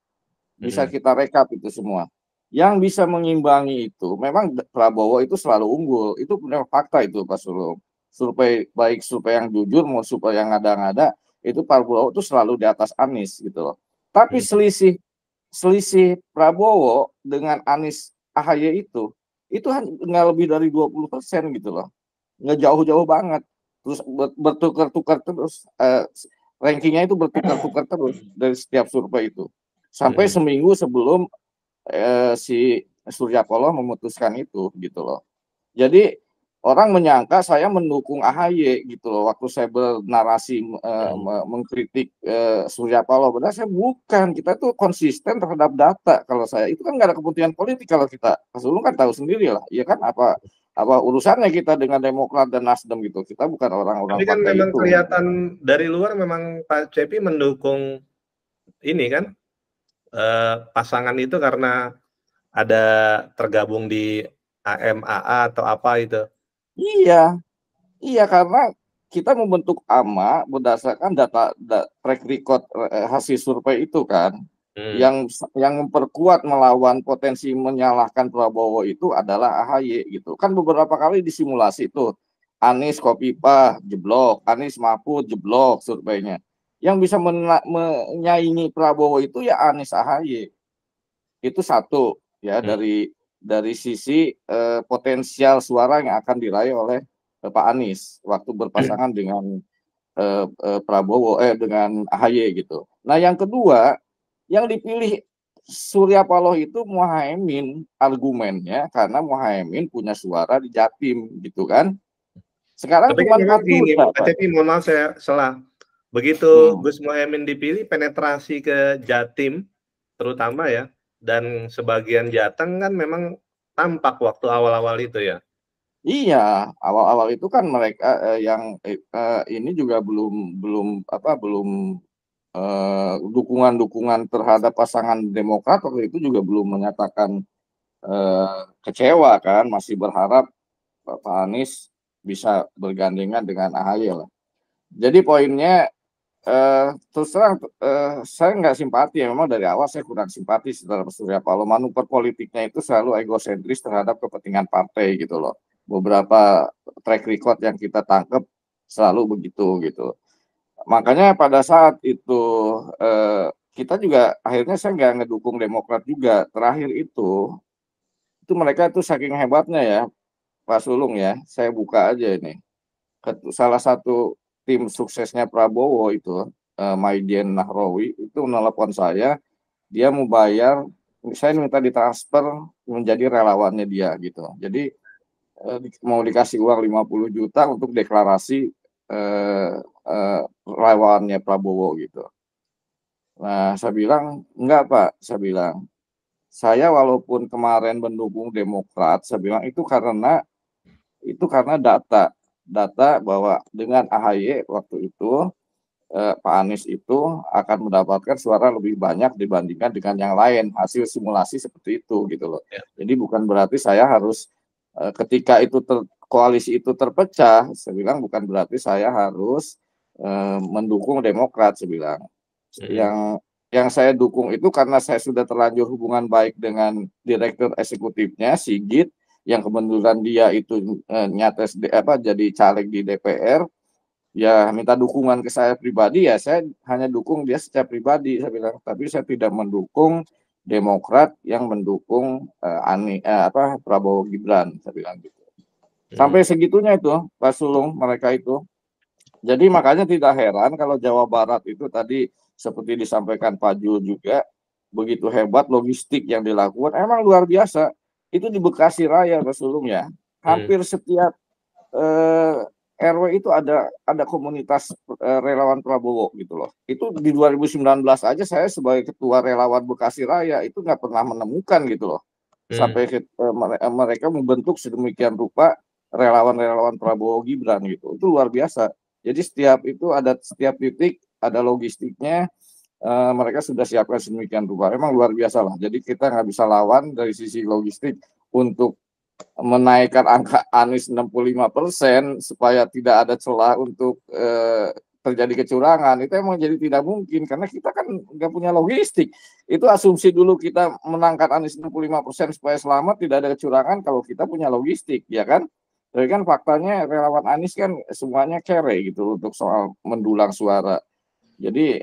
Bisa kita rekap itu semua. Yang bisa mengimbangi itu, memang Prabowo itu selalu unggul. Itu benar fakta itu Pak Sulung. Survei, baik survei yang jujur mau survei yang ngada-ngada, itu Prabowo itu selalu di atas Anies gitu loh. Tapi selisih Prabowo dengan Anies AHY itu nggak lebih dari 20% gitu loh. Nggak jauh-jauh banget. Terus bertukar-tukar terus, rankingnya itu bertukar-tukar terus dari setiap survei itu. Sampai seminggu sebelum si Surya Paloh memutuskan itu gitu loh. Jadi orang menyangka saya mendukung AHY gitu loh waktu saya bernarasi mengkritik Surya Paloh. Padahal saya bukan. Kita tuh konsisten terhadap data. Kalau saya itu kan nggak ada kepentingan politik kalau kita. Mas Ulung kan tahu sendiri lah. Iya kan apa urusannya kita dengan Demokrat dan Nasdem gitu. Kita bukan orang-orang Tapi kan partai memang itu. kelihatan dari luar memang Pak Cepi mendukung ini kan pasangan itu karena ada tergabung di AMAA atau apa itu. Iya karena kita membentuk AMA berdasarkan data track record hasil survei itu kan. Yang memperkuat melawan potensi menyalahkan Prabowo itu adalah AHY gitu. Kan beberapa kali disimulasi itu Anies Khofifah jeblok, Anies Mahfud jeblok surveinya. Yang bisa menyaingi Prabowo itu ya Anies AHY. Itu satu ya dari sisi potensial suara yang akan diraih oleh Pak Anies waktu berpasangan dengan Prabowo dengan AHY gitu. Nah, yang kedua, yang dipilih Surya Paloh itu Muhaimin argumennya karena Muhaimin punya suara di Jatim gitu kan. Sekarang tapi cuma kan 4 gini, juta. Pak Cepi, mohon maaf saya salah. Begitu Gus Muhaimin dipilih, penetrasi ke Jatim terutama ya, dan sebagian Jateng kan memang tampak waktu awal-awal itu ya. Iya, awal-awal itu kan mereka yang ini juga belum dukungan terhadap pasangan Demokrat waktu itu juga belum menyatakan kecewa kan, masih berharap Pak Anies bisa bergandengan dengan AHY lah. Jadi poinnya terus terang saya nggak simpati ya, memang dari awal saya kurang simpati terhadap Surya Paloh. Manuver politiknya itu selalu egosentris terhadap kepentingan partai gitu loh. Beberapa track record yang kita tangkap selalu begitu gitu. Makanya pada saat itu kita juga akhirnya saya nggak ngedukung Demokrat juga. Terakhir itu mereka itu saking hebatnya ya, Pak Sulung ya. Saya buka aja ini. Salah satu tim suksesnya Prabowo itu, Majen Nahrawi, itu menelpon saya. Dia mau bayar, saya minta ditransfer menjadi relawannya dia gitu. Jadi mau dikasih uang 50 juta untuk deklarasi relawannya Prabowo gitu. Nah, saya bilang, enggak Pak, saya bilang, saya walaupun kemarin mendukung Demokrat, saya bilang itu karena data bahwa dengan AHY waktu itu Pak Anies itu akan mendapatkan suara lebih banyak dibandingkan dengan yang lain, hasil simulasi seperti itu gitu loh. Jadi bukan berarti saya harus ketika itu koalisi itu terpecah, saya bilang bukan berarti saya harus mendukung Demokrat, saya bilang. Yang saya dukung itu karena saya sudah terlanjur hubungan baik dengan direktur eksekutifnya Sigit, yang kebetulan dia itu nyates jadi caleg di DPR, ya minta dukungan ke saya pribadi, ya saya hanya dukung dia secara pribadi, saya bilang. Tapi saya tidak mendukung Demokrat yang mendukung Prabowo Gibran, saya bilang gitu. Sampai segitunya itu Pak Sulung mereka itu. Jadi makanya tidak heran kalau Jawa Barat itu tadi seperti disampaikan Pak Jul juga, begitu hebat logistik yang dilakukan, emang luar biasa. Itu di Bekasi Raya Pak Sulung ya, hampir setiap RW itu ada komunitas relawan Prabowo gitu loh. Itu di 2019 aja saya sebagai ketua relawan Bekasi Raya itu nggak pernah menemukan gitu loh. Sampai mereka membentuk sedemikian rupa relawan-relawan Prabowo Gibran gitu. Itu luar biasa. Jadi setiap titik ada logistiknya, mereka sudah siapkan sedemikian rupa. Memang luar biasa lah. Jadi kita nggak bisa lawan dari sisi logistik untuk menaikkan angka Anies 65% supaya tidak ada celah untuk terjadi kecurangan. Itu emang jadi tidak mungkin karena kita kan nggak punya logistik. Itu asumsi dulu kita menangkan Anies 65% supaya selamat tidak ada kecurangan kalau kita punya logistik, ya kan? Tapi kan faktanya relawan Anies kan semuanya kere gitu untuk soal mendulang suara. Jadi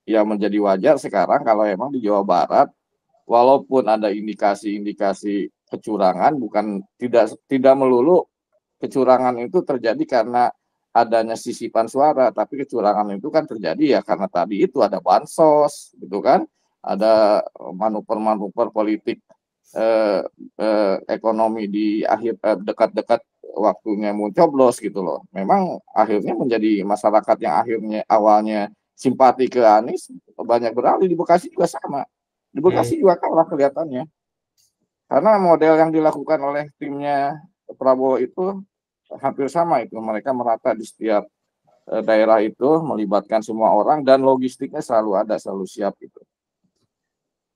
ya menjadi wajar sekarang kalau emang di Jawa Barat walaupun ada indikasi-indikasi kecurangan, bukan tidak melulu kecurangan itu terjadi karena adanya sisipan suara, tapi kecurangan itu kan terjadi ya karena tadi itu ada bansos gitu kan, ada manuver-manuver politik ekonomi di akhir dekat-dekat waktunya mau coblos gitu loh. Memang akhirnya menjadi masyarakat yang akhirnya awalnya simpati ke Anies banyak beralih. Di Bekasi juga sama. Di Bekasi juga kalah kelihatannya. Karena model yang dilakukan oleh timnya Prabowo itu hampir sama itu. Mereka merata di setiap daerah itu, melibatkan semua orang dan logistiknya selalu ada, selalu siap gitu.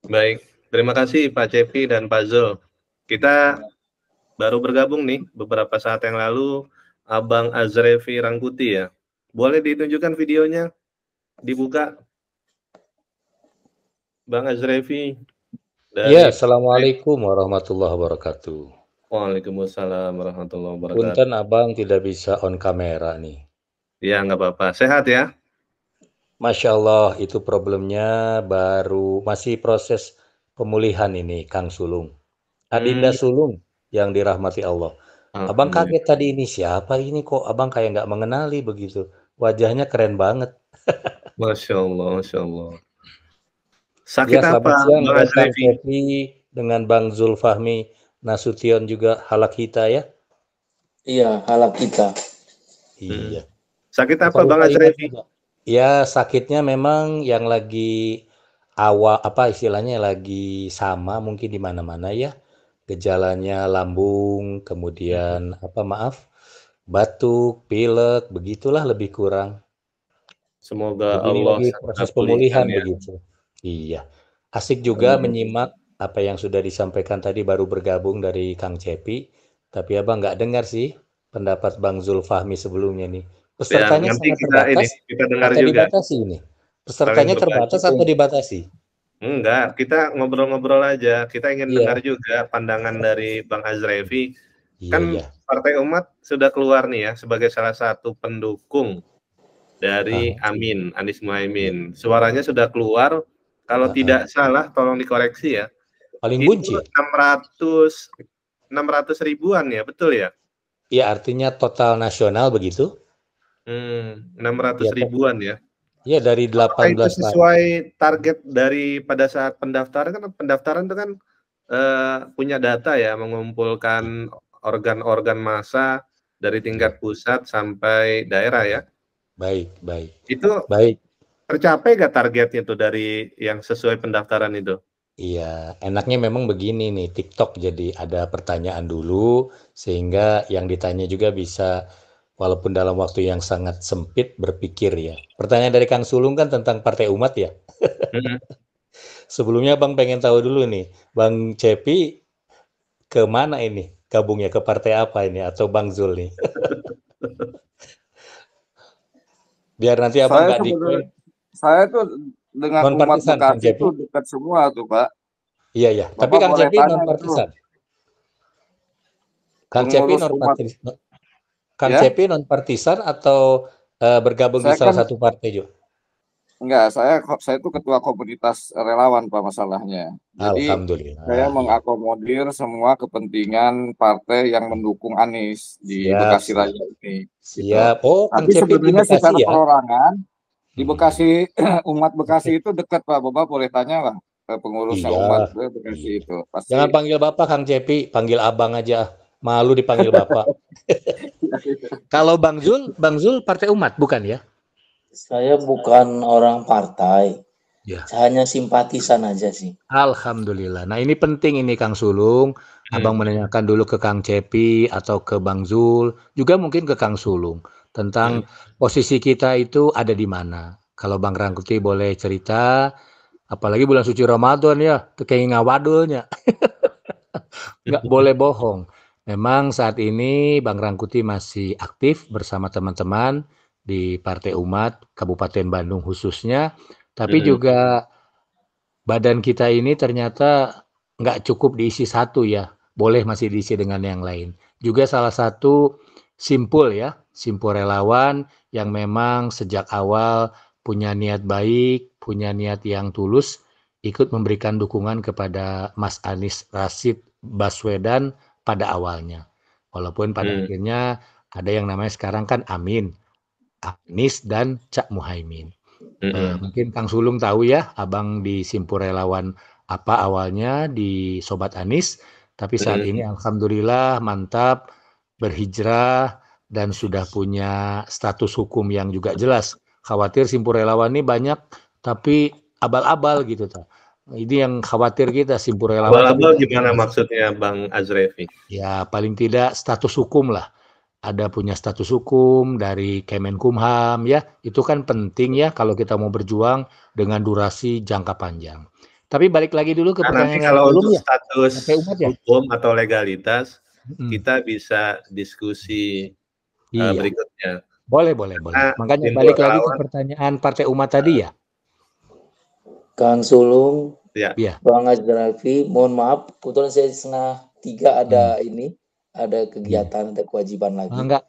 Baik. Terima kasih Pak Cepi dan Pak Zul. Kita baru bergabung nih beberapa saat yang lalu, Abang Azrevi Rangkuti ya. Boleh ditunjukkan videonya? Dibuka. Bang Azrevi. Ya, Assalamualaikum warahmatullahi wabarakatuh. Waalaikumsalam warahmatullahi wabarakatuh. Punten abang tidak bisa on kamera nih. Ya, nggak apa-apa. Sehat ya? Masya Allah, itu problemnya masih proses pemulihan ini, Kang Sulung. Adinda Sulung yang dirahmati Allah. Abang kaget tadi, ini siapa ini kok abang kayak nggak mengenali begitu. Wajahnya keren banget. Masya Allah, Masya Allah. Sakit Ya, apa, selamat siang Bang buat Kang Azrefi? Cepi dengan Bang Zulfahmi Nasution juga halak kita ya. Iya, halak kita. Iya. Sakit apa, Lupa-lupa Bang ingat Azrefi? juga. Ya, sakitnya memang yang lagi istilahnya lagi sama mungkin di mana-mana ya. Gejalanya lambung, kemudian batuk, pilek, begitulah lebih kurang. Semoga Jadi ini Allah lagi segera proses pulihkan pemulihan ya. begitu. Iya. Asik juga menyimak apa yang sudah disampaikan tadi, baru bergabung dari Kang Cepi. Tapi abang nggak dengar sih pendapat Bang Zulfahmi sebelumnya nih. Ya, Pesertanya nanti sangat terbatas kita dengar atau juga. dibatasi ini? Pesertanya Saling terbatas berbagi. atau dibatasi? Enggak, kita ngobrol-ngobrol aja. Kita ingin Iya. dengar juga pandangan dari Bang Azrefi. Kan Iya. Partai Umat sudah keluar nih ya sebagai salah satu pendukung dari Amin, Anies Muhaimin. Suaranya sudah keluar. Kalau tidak salah, tolong dikoreksi ya. Paling Itu bunci. 600 ribuan ya, betul ya? Iya, artinya total nasional begitu? 600 ribuan ya. Iya, dari 18 itu sesuai target dari pada saat pendaftaran itu kan punya data ya, mengumpulkan organ-organ massa dari tingkat pusat sampai daerah ya. Baik. Itu tercapai gak targetnya itu dari yang sesuai pendaftaran itu? Iya, enaknya memang begini nih, TikTok jadi ada pertanyaan dulu, sehingga yang ditanya juga bisa, walaupun dalam waktu yang sangat sempit, berpikir ya. Pertanyaan dari Kang Sulung kan tentang Partai Umat ya. Sebelumnya Bang pengen tahu dulu nih, Bang Cepi ke mana ini? Gabungnya ke partai apa ini? Atau Bang Zul nih? Biar nanti abang nggak diklaim. Saya tuh dengan umat Bekasi itu dekat semua tuh, Pak. Iya. Tapi Kang Cepi non partisan. Kang Cepi non partisan. Kang Cepi non partisan atau bergabung di salah satu partai juga? Enggak, saya itu ketua komunitas relawan, Pak, masalahnya. Jadi saya mengakomodir semua kepentingan partai yang mendukung Anies di Bekasi Raya ini. Siap. Gitu. Oh, tapi sebenarnya secara perorangan di Bekasi, umat Bekasi itu dekat, Pak. Bapak boleh tanya lah ke pengurusnya umat Bekasi itu. Pasti. Jangan panggil Bapak, Kang Cepi, panggil Abang aja. Malu dipanggil Bapak. Kalau Bang Zul Partai Umat bukan ya? Saya bukan orang partai, hanya simpatisan aja sih. Alhamdulillah. Nah ini penting ini Kang Sulung, Abang menanyakan dulu ke Kang Cepi atau ke Bang Zul, juga mungkin ke Kang Sulung, tentang posisi kita itu ada di mana. Kalau Bang Rangkuti boleh cerita, apalagi bulan suci Ramadan ya, kayak ngawadulnya. Nggak boleh bohong. Memang saat ini Bang Rangkuti masih aktif bersama teman-teman di Partai Umat Kabupaten Bandung khususnya, tapi juga badan kita ini ternyata nggak cukup diisi satu ya, boleh masih diisi dengan yang lain. Juga salah satu simpul relawan yang memang sejak awal punya niat baik, punya niat yang tulus, ikut memberikan dukungan kepada Mas Anies Rashid Baswedan pada awalnya. Walaupun pada akhirnya ada yang namanya sekarang kan Amin, Anies dan Cak Muhaimin. Mungkin Kang Sulung tahu ya, Abang di Simpul Relawan apa awalnya di Sobat Anies, tapi saat ini alhamdulillah mantap berhijrah dan sudah punya status hukum yang juga jelas. Khawatir Simpul Relawan ini banyak tapi abal-abal gitu ta. Ini yang khawatir kita Simpul Relawan. Abal-abal gimana maksudnya Bang Azrefi? Ya paling tidak status hukum lah. Ada punya status hukum dari Kemenkumham ya, itu kan penting ya kalau kita mau berjuang dengan durasi jangka panjang. Tapi balik lagi dulu ke pertanyaan nanti kalau untuk status hukum atau legalitas kita bisa diskusi berikutnya. Boleh. Makanya balik lagi ke pertanyaan Partai Umat tadi ya. Kang Sulung, ya. Bang Azrefi, mohon maaf, kebetulan saya 3 ada ini, ada kegiatan, ada kewajiban lagi. Enggak.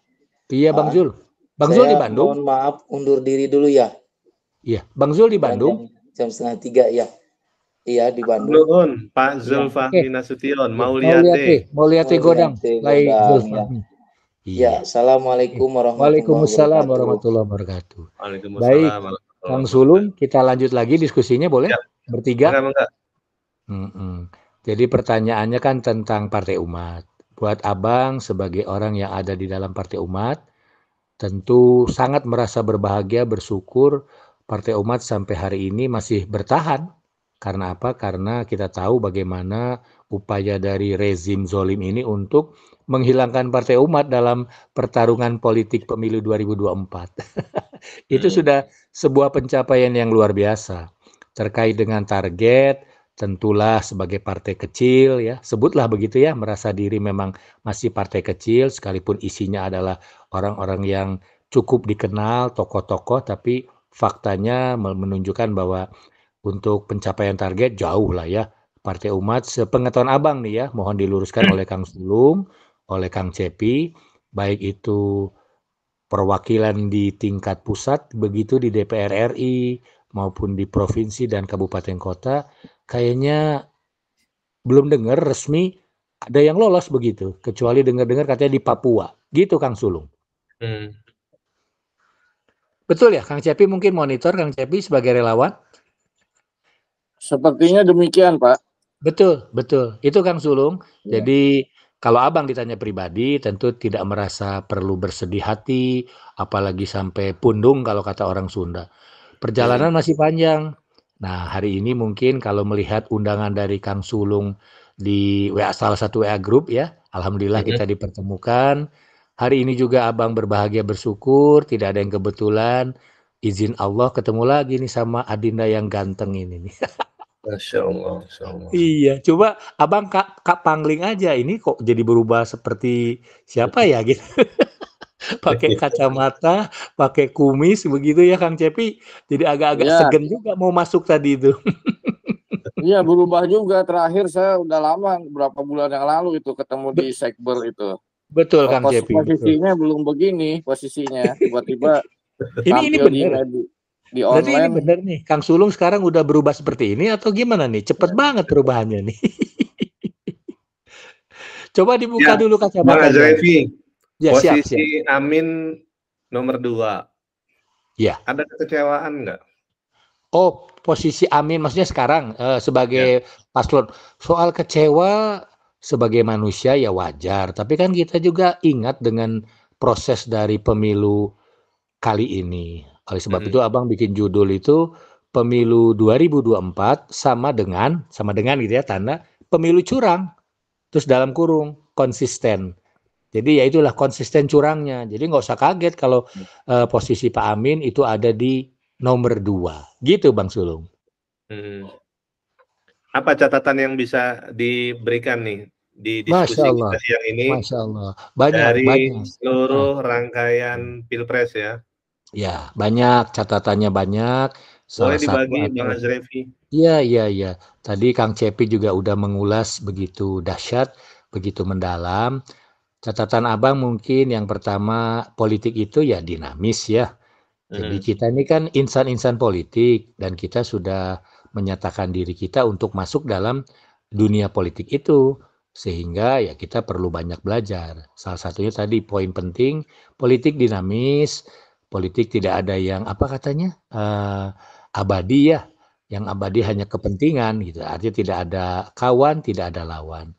Iya, Bang Ah, Zul. Bang Zul di Saya Bandung? mohon maaf undur diri dulu ya. Iya, Bang Zul di Sekarang Bandung? jam 2:30 ya. Iya, di Bandung. Nuhun, Pak Iya. Zulfahmi Nasution, Mau mau lihat lihat mau lihat godang. Mulyate Baik, Godang, ya. Zulfahmi. Ya, Iya. Assalamualaikum warahmatullahi Waalaikumsalam wabarakatuh. warahmatullahi wabarakatuh. Waalaikumsalam Baik, warahmatullahi Kang wabarakatuh. Sulung, kita lanjut lagi diskusinya boleh? Ya. Bertiga? Enggak. Jadi pertanyaannya kan tentang Partai Umat. Buat Abang sebagai orang yang ada di dalam Partai Umat, tentu sangat merasa berbahagia, bersyukur Partai Umat sampai hari ini masih bertahan. Karena apa? Karena kita tahu bagaimana upaya dari rezim zolim ini untuk menghilangkan Partai Umat dalam pertarungan politik pemilu 2024. Itu sudah sebuah pencapaian yang luar biasa. Terkait dengan target, tentulah sebagai partai kecil ya, sebutlah begitu ya, merasa diri memang masih partai kecil sekalipun isinya adalah orang-orang yang cukup dikenal, tokoh-tokoh, tapi faktanya menunjukkan bahwa untuk pencapaian target jauh lah ya. Partai Umat sepengetahuan Abang nih ya, mohon diluruskan oleh Kang Sulung, oleh Kang Cepi, baik itu perwakilan di tingkat pusat begitu di DPR RI maupun di provinsi dan kabupaten kota, kayaknya belum dengar resmi ada yang lolos begitu, kecuali dengar-dengar katanya di Papua. Gitu Kang Sulung. Betul ya, Kang Cepi mungkin monitor Kang Cepi sebagai relawan? Sepertinya demikian, Pak. Betul. Itu Kang Sulung. Ya. Jadi kalau Abang ditanya pribadi tentu tidak merasa perlu bersedih hati, apalagi sampai pundung kalau kata orang Sunda. Perjalanan masih panjang. Nah, hari ini mungkin kalau melihat undangan dari Kang Sulung di salah satu WA group ya, alhamdulillah kita dipertemukan. Hari ini juga Abang berbahagia bersyukur, tidak ada yang kebetulan. Izin Allah ketemu lagi nih sama Adinda yang ganteng ini nih. Masya Allah. Iya, coba Abang Kak Pangling aja ini kok jadi berubah seperti siapa ya gitu. Pakai kacamata, pakai kumis begitu ya Kang Cepi. Jadi agak-agak segan juga mau masuk tadi itu. Iya, berubah juga. Terakhir saya udah lama, berapa bulan yang lalu itu ketemu di Sekber itu. Betul Kang Cepi. Posisinya belum begini, posisinya tiba-tiba ini benar. Di berarti online. Ini benar nih, Kang Sulung sekarang udah berubah seperti ini atau gimana nih? Cepet banget perubahannya nih. Coba dibuka dulu kacamata. Bang Azrefi, posisi siap. Amin nomor 2. Ya. Ada kekecewaan nggak? Oh, posisi Amin maksudnya sekarang sebagai paslon. Soal kecewa sebagai manusia ya wajar. Tapi kan kita juga ingat dengan proses dari pemilu kali ini. Oleh sebab itu Abang bikin judul itu pemilu 2024 sama dengan gitu ya, tanda pemilu curang. Terus dalam kurung konsisten. Jadi ya itulah konsisten curangnya. Jadi nggak usah kaget kalau posisi Pak Amin itu ada di nomor 2. Gitu Bang Sulung. Apa catatan yang bisa diberikan nih di diskusi kita siang ini? Masya Allah. Banyak. Seluruh rangkaian Pilpres ya. Ya, banyak catatannya banyak. Boleh dibagi Bang Azrefi? Iya. Tadi Kang Cepi juga udah mengulas begitu dahsyat, begitu mendalam. Catatan Abang mungkin yang pertama politik itu ya dinamis ya. Jadi kita ini kan insan-insan politik dan kita sudah menyatakan diri kita untuk masuk dalam dunia politik itu. Sehingga ya kita perlu banyak belajar. Salah satunya tadi poin penting, politik dinamis. Politik tidak ada yang abadi ya, yang abadi hanya kepentingan gitu. Artinya tidak ada kawan, tidak ada lawan.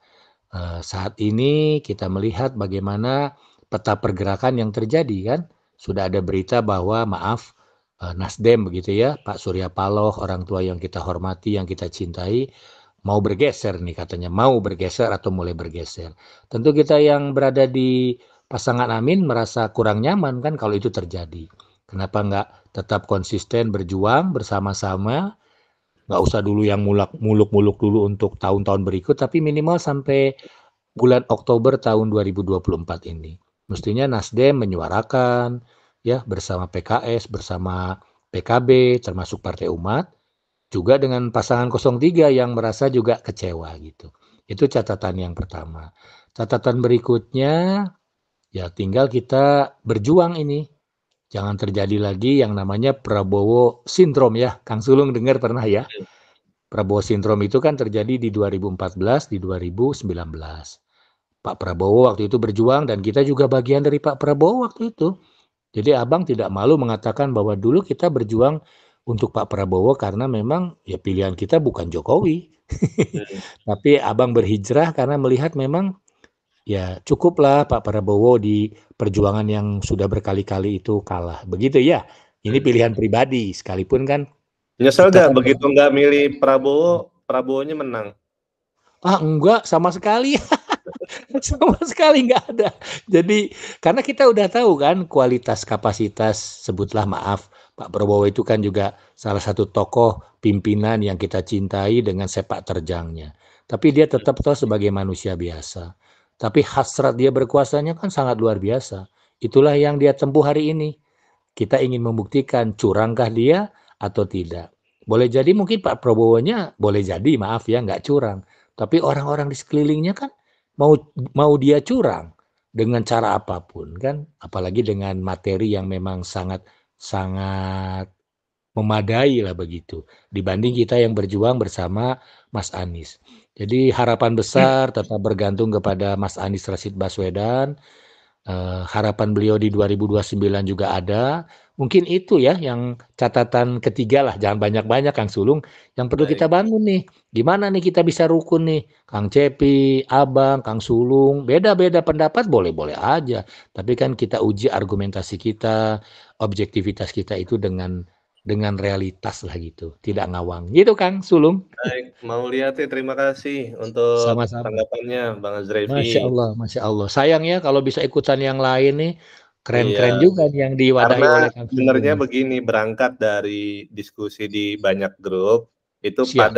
Saat ini kita melihat bagaimana peta pergerakan yang terjadi kan. Sudah ada berita bahwa Nasdem begitu ya, Pak Surya Paloh, orang tua yang kita hormati, yang kita cintai, mau bergeser nih katanya, mau bergeser atau mulai bergeser. Tentu kita yang berada di pasangan Amin merasa kurang nyaman kan kalau itu terjadi. Kenapa nggak tetap konsisten berjuang bersama-sama, nggak usah dulu yang muluk-muluk dulu untuk tahun-tahun berikut, tapi minimal sampai bulan Oktober tahun 2024 ini. Mestinya Nasdem menyuarakan ya bersama PKS, bersama PKB, termasuk Partai Umat, juga dengan pasangan 03 yang merasa juga kecewa gitu. Itu catatan yang pertama. Catatan berikutnya, ya tinggal kita berjuang ini. Jangan terjadi lagi yang namanya Prabowo Sindrom ya. Kang Sulung dengar pernah ya? Prabowo Sindrom itu kan terjadi di 2014, di 2019. Pak Prabowo waktu itu berjuang dan kita juga bagian dari Pak Prabowo waktu itu. Jadi abang tidak malu mengatakan bahwa dulu kita berjuang untuk Pak Prabowo karena memang ya pilihan kita bukan Jokowi. Tapi abang berhijrah karena melihat memang ya cukuplah Pak Prabowo di perjuangan yang sudah berkali-kali itu kalah. Begitu ya. Ini pilihan pribadi sekalipun kan Nyesel kita gak kan begitu nggak milih Prabowo, Prabowo-nya menang? enggak sama sekali. Sama sekali nggak ada. Jadi karena kita udah tahu kan kualitas kapasitas, sebutlah maaf, Pak Prabowo itu kan juga salah satu tokoh pimpinan yang kita cintai dengan sepak terjangnya. Tapi dia tetap tahu sebagai manusia biasa. Tapi hasrat dia berkuasanya kan sangat luar biasa. Itulah yang dia tempuh hari ini. Kita ingin membuktikan curangkah dia atau tidak. Boleh jadi mungkin Pak Prabowo-nya boleh jadi maaf ya nggak curang. Tapi orang-orang di sekelilingnya kan mau dia curang dengan cara apapun kan, apalagi dengan materi yang memang sangat sangat memadai lah begitu dibanding kita yang berjuang bersama Mas Anies. Jadi harapan besar tetap bergantung kepada Mas Anies Rashid Baswedan. Harapan beliau di 2029 juga ada. Mungkin itu ya yang catatan ketiga lah. Jangan banyak-banyak Kang Sulung. Yang perlu kita bangun nih. Gimana nih kita bisa rukun nih. Kang Cepi, Abang, Kang Sulung. Beda-beda pendapat boleh-boleh aja. Tapi kan kita uji argumentasi kita, objektivitas kita itu dengan realitas lah gitu. Tidak ngawang. Gitu Kang Sulung. Baik, mau lihat ya, terima kasih untuk Sama-sama. tanggapannya Bang Masya Azrevi. Allah, Masya Allah. Sayang ya kalau bisa ikutan yang lain nih. Keren-keren Iya, juga nih yang diwadahi karena oleh Kang sebenarnya Sulung. begini, berangkat dari diskusi di banyak grup, itu Siap.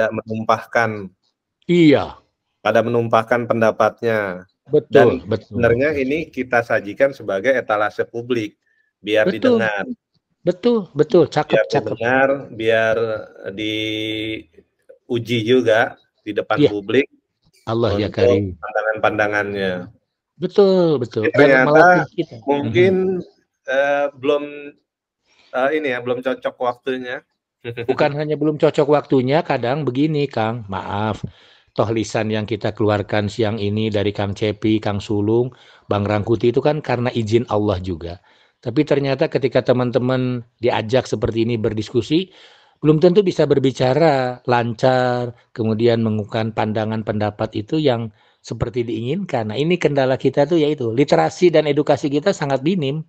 Iya, pada menumpahkan pendapatnya. betul, Dan betul. sebenarnya ini kita sajikan sebagai etalase publik, biar Betul, didengar. betul. Cakep, Biar cakep. didengar, biar diuji juga di depan Iya, publik Allah ya untuk Karim. pandangan-pandangannya. Betul. Jadi Dan melatih ternyata kita. mungkin belum belum cocok waktunya. Bukan hanya belum cocok waktunya, kadang begini Kang, maaf. Toh lisan yang kita keluarkan siang ini dari Kang Cepi, Kang Sulung, Bang Rangkuti itu kan karena izin Allah juga. Tapi ternyata ketika teman-teman diajak seperti ini berdiskusi, belum tentu bisa berbicara lancar, kemudian mengungkapkan pandangan pendapat itu yang seperti diinginkan. Nah ini kendala kita tuh yaitu literasi dan edukasi kita sangat minim.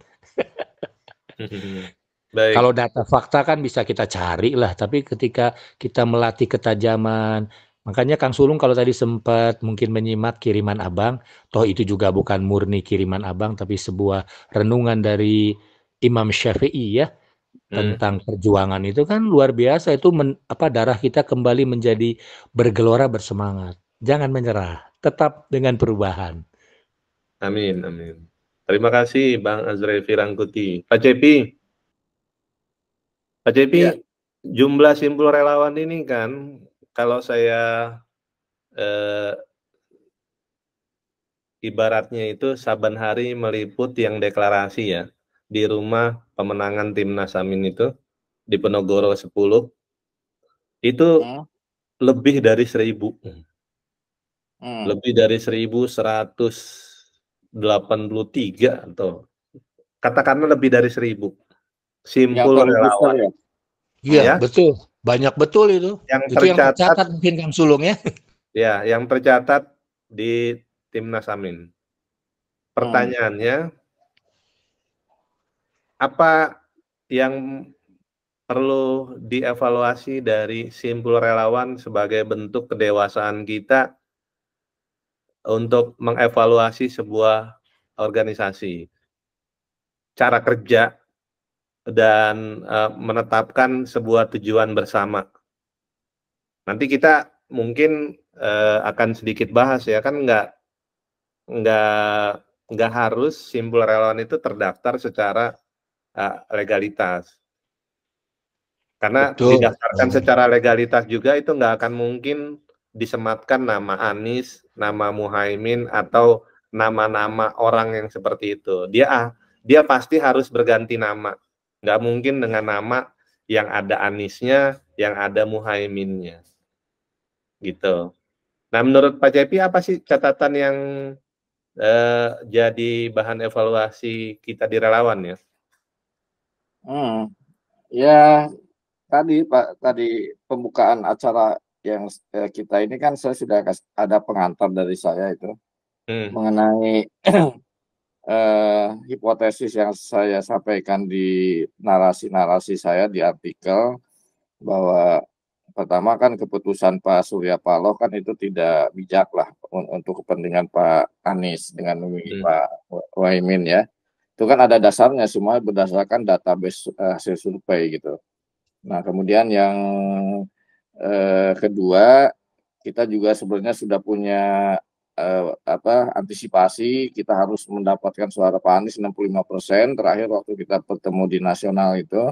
Baik. Kalau data fakta kan bisa kita cari lah, tapi ketika kita melatih ketajaman, makanya Kang Sulung kalau tadi sempat mungkin menyimak kiriman Abang, toh itu juga bukan murni kiriman Abang, tapi sebuah renungan dari Imam Syafi'i ya, tentang perjuangan itu kan luar biasa, itu darah kita kembali menjadi bergelora bersemangat. Jangan menyerah, tetap dengan perubahan. Amin. Terima kasih Bang Azrevi Rangkuti. Pak Cepi, Ya. jumlah simpul relawan ini kan, kalau saya ibaratnya itu saban hari meliput yang deklarasi ya, di rumah pemenangan Timnas Amin itu, di Penogoro 10, itu lebih dari 1000. Lebih dari 1183 atau katakanlah lebih dari 1000 simpul relawan. Iya, betul. Banyak betul itu. Itu yang tercatat mungkin Kang Sulung ya. Ya, yang tercatat di Timnas Amin. Pertanyaannya, apa yang perlu dievaluasi dari simpul relawan sebagai bentuk kedewasaan kita untuk mengevaluasi sebuah organisasi, cara kerja, dan menetapkan sebuah tujuan bersama. Nanti kita mungkin akan sedikit bahas ya, kan nggak harus simpul relawan itu terdaftar secara legalitas. Karena didaftarkan secara legalitas juga itu nggak akan mungkin disematkan nama Anies, nama Muhaimin, atau nama-nama orang yang seperti itu. Dia pasti harus berganti nama. Nggak mungkin dengan nama yang ada Aniesnya, yang ada Muhaiminnya. Gitu. Nah, menurut Pak Cepi apa sih catatan yang jadi bahan evaluasi kita di relawan ya? Ya tadi Pak, tadi pembukaan acara yang kita ini kan saya sudah ada pengantar dari saya itu mengenai hipotesis yang saya sampaikan di narasi-narasi saya di artikel, bahwa pertama kan keputusan Pak Surya Paloh kan itu tidak bijak lah untuk kepentingan Pak Anies dengan memilih Pak Muhaimin ya. Itu kan ada dasarnya, semua berdasarkan database hasil survei gitu. Nah, kemudian yang kedua, kita juga sebenarnya sudah punya antisipasi, kita harus mendapatkan suara Pak Anies 65%. Terakhir waktu kita bertemu di nasional itu.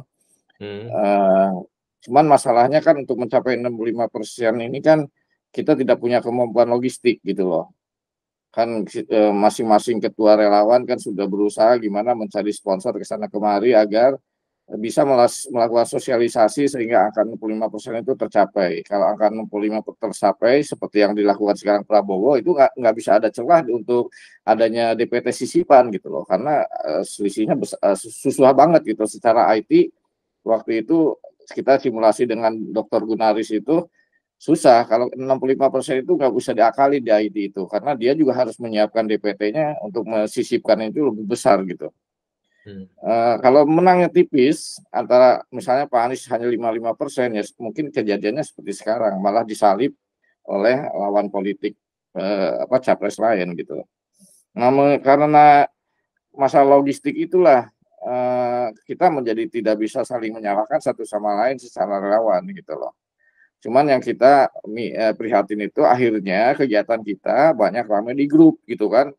Cuman masalahnya kan untuk mencapai 65% ini kan kita tidak punya kemampuan logistik gitu loh. Kan masing-masing ketua relawan kan sudah berusaha gimana mencari sponsor ke sana kemari agar bisa melakukan sosialisasi sehingga angka 65% itu tercapai. Kalau angka 65% tercapai seperti yang dilakukan sekarang Prabowo, itu nggak bisa ada celah untuk adanya DPT sisipan gitu loh, karena selisihnya susah banget gitu secara IT. Waktu itu kita simulasi dengan Dr. Gunaris itu susah, kalau 65% itu nggak bisa diakali di IT itu, karena dia juga harus menyiapkan DPT-nya untuk mesisipkan itu lebih besar gitu. Kalau menangnya tipis, antara misalnya Pak Anies hanya 55%, ya mungkin kejadiannya seperti sekarang, malah disalib oleh lawan politik capres lain gitu. Nah, karena masalah logistik itulah kita menjadi tidak bisa saling menyalahkan satu sama lain secara relawan gitu loh. Cuman yang kita prihatin itu akhirnya kegiatan kita banyak ramai di grup gitu kan.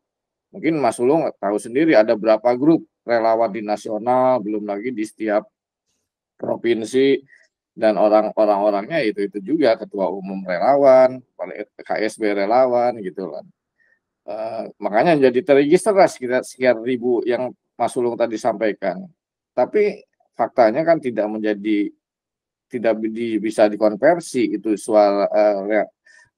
Mungkin Mas Ulung tahu sendiri ada berapa grup relawan di nasional, belum lagi di setiap provinsi, dan orang-orangnya itu juga ketua umum relawan, KSB relawan gitu kan. Makanya jadi terregister sekian ribu yang Mas Ulung tadi sampaikan. Tapi faktanya kan tidak bisa dikonversi itu suara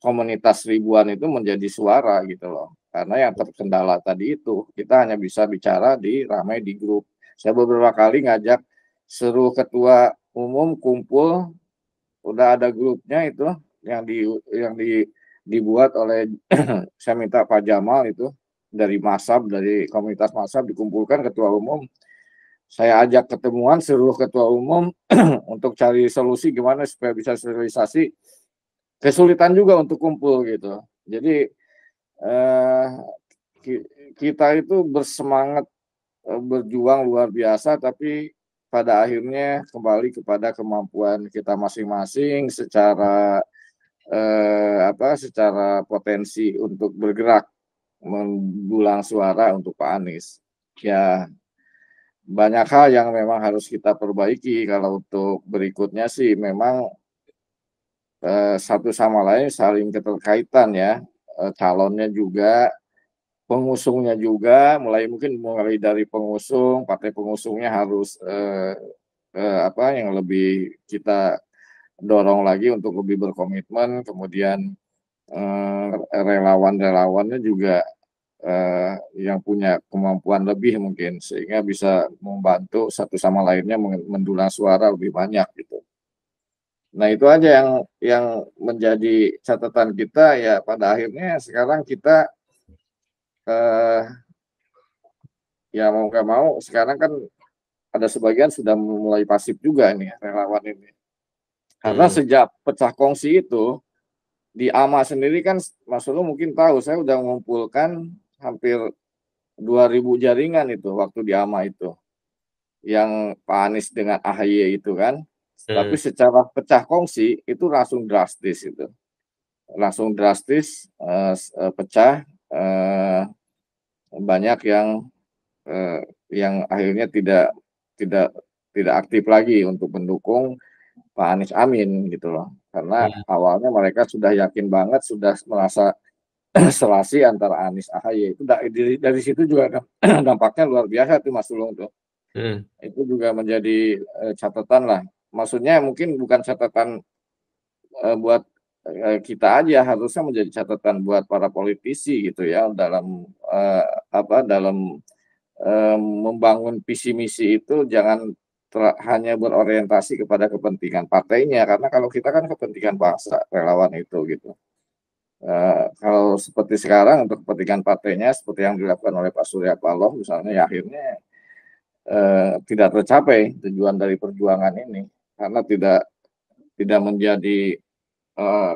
komunitas ribuan itu menjadi suara gitu loh. Karena yang terkendala tadi itu, kita hanya bisa bicara ramai di grup. Saya beberapa kali ngajak seluruh ketua umum kumpul, udah ada grupnya itu yang dibuat oleh saya minta Pak Jamal itu dari komunitas Masab dikumpulkan ketua umum. Saya ajak ketemuan seluruh ketua umum untuk cari solusi gimana supaya bisa sosialisasi. Kesulitan juga untuk kumpul gitu. Jadi kita itu bersemangat berjuang luar biasa, tapi pada akhirnya kembali kepada kemampuan kita masing-masing secara secara potensi untuk bergerak mendulang suara untuk Pak Anies. Ya, banyak hal yang memang harus kita perbaiki. Kalau untuk berikutnya sih memang satu sama lain saling keterkaitan ya, calonnya juga, pengusungnya juga, mulai dari pengusung, partai pengusungnya harus yang lebih kita dorong lagi untuk lebih berkomitmen, kemudian relawan-relawannya juga yang punya kemampuan lebih mungkin, sehingga bisa membantu satu sama lainnya mendulang suara lebih banyak gitu. Nah, itu aja yang menjadi catatan kita ya. Pada akhirnya sekarang kita ya mau nggak mau sekarang kan ada sebagian sudah mulai pasif juga nih relawan ini. Karena sejak pecah kongsi itu di AMA sendiri kan Mas Ulu mungkin tahu, saya udah mengumpulkan hampir 2.000 jaringan itu waktu di AMA itu. Yang Pak Anies dengan AHY itu kan. Tapi secara pecah kongsi itu langsung drastis itu. Langsung drastis pecah, banyak yang akhirnya tidak aktif lagi untuk mendukung Pak Anies Amin gitu loh. Karena awalnya mereka sudah yakin banget, sudah merasa selasi antara Anies AHY. Itu dari situ juga dampaknya luar biasa tuh Mas Sulung tuh. Itu juga menjadi catatan lah. Maksudnya mungkin bukan catatan buat kita aja, harusnya menjadi catatan buat para politisi gitu ya, dalam membangun visi misi itu jangan hanya berorientasi kepada kepentingan partainya, karena kalau kita kan kepentingan bangsa relawan itu gitu. Kalau seperti sekarang untuk kepentingan partainya seperti yang dilakukan oleh Pak Surya Paloh misalnya, ya akhirnya tidak tercapai tujuan dari perjuangan ini karena tidak menjadi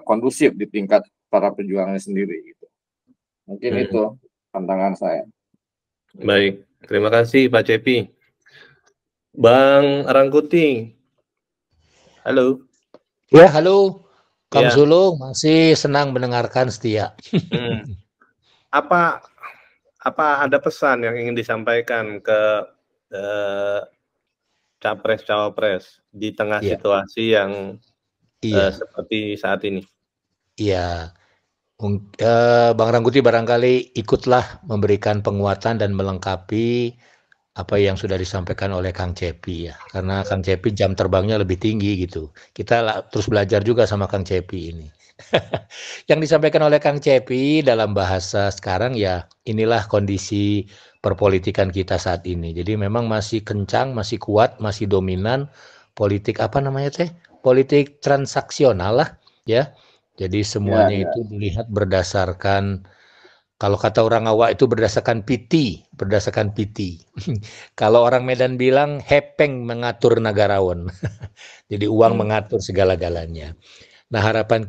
kondusif di tingkat para pejuangnya sendiri gitu. Mungkin itu pandangan saya. Baik, terima kasih Pak Cepi. Bang Rangkuti, halo. Ya, halo, Kang Sulung, masih senang mendengarkan setia. Apa ada pesan yang ingin disampaikan ke capres-cawapres di tengah situasi yang seperti saat ini? Iya, Bang Rangkuti barangkali ikutlah memberikan penguatan dan melengkapi apa yang sudah disampaikan oleh Kang Cepi ya, karena Kang Cepi jam terbangnya lebih tinggi gitu. Kita terus belajar juga sama Kang Cepi ini. Yang disampaikan oleh Kang Cepi dalam bahasa sekarang ya, inilah kondisi perpolitikan kita saat ini. Jadi memang masih kencang, masih kuat, masih dominan politik apa namanya teh? Politik transaksional lah ya. Jadi semuanya itu dilihat berdasarkan, kalau kata orang Awak itu berdasarkan PT. Kalau orang Medan bilang hepeng mengatur negarawan. Jadi uang mengatur segala-galanya. Nah, harapan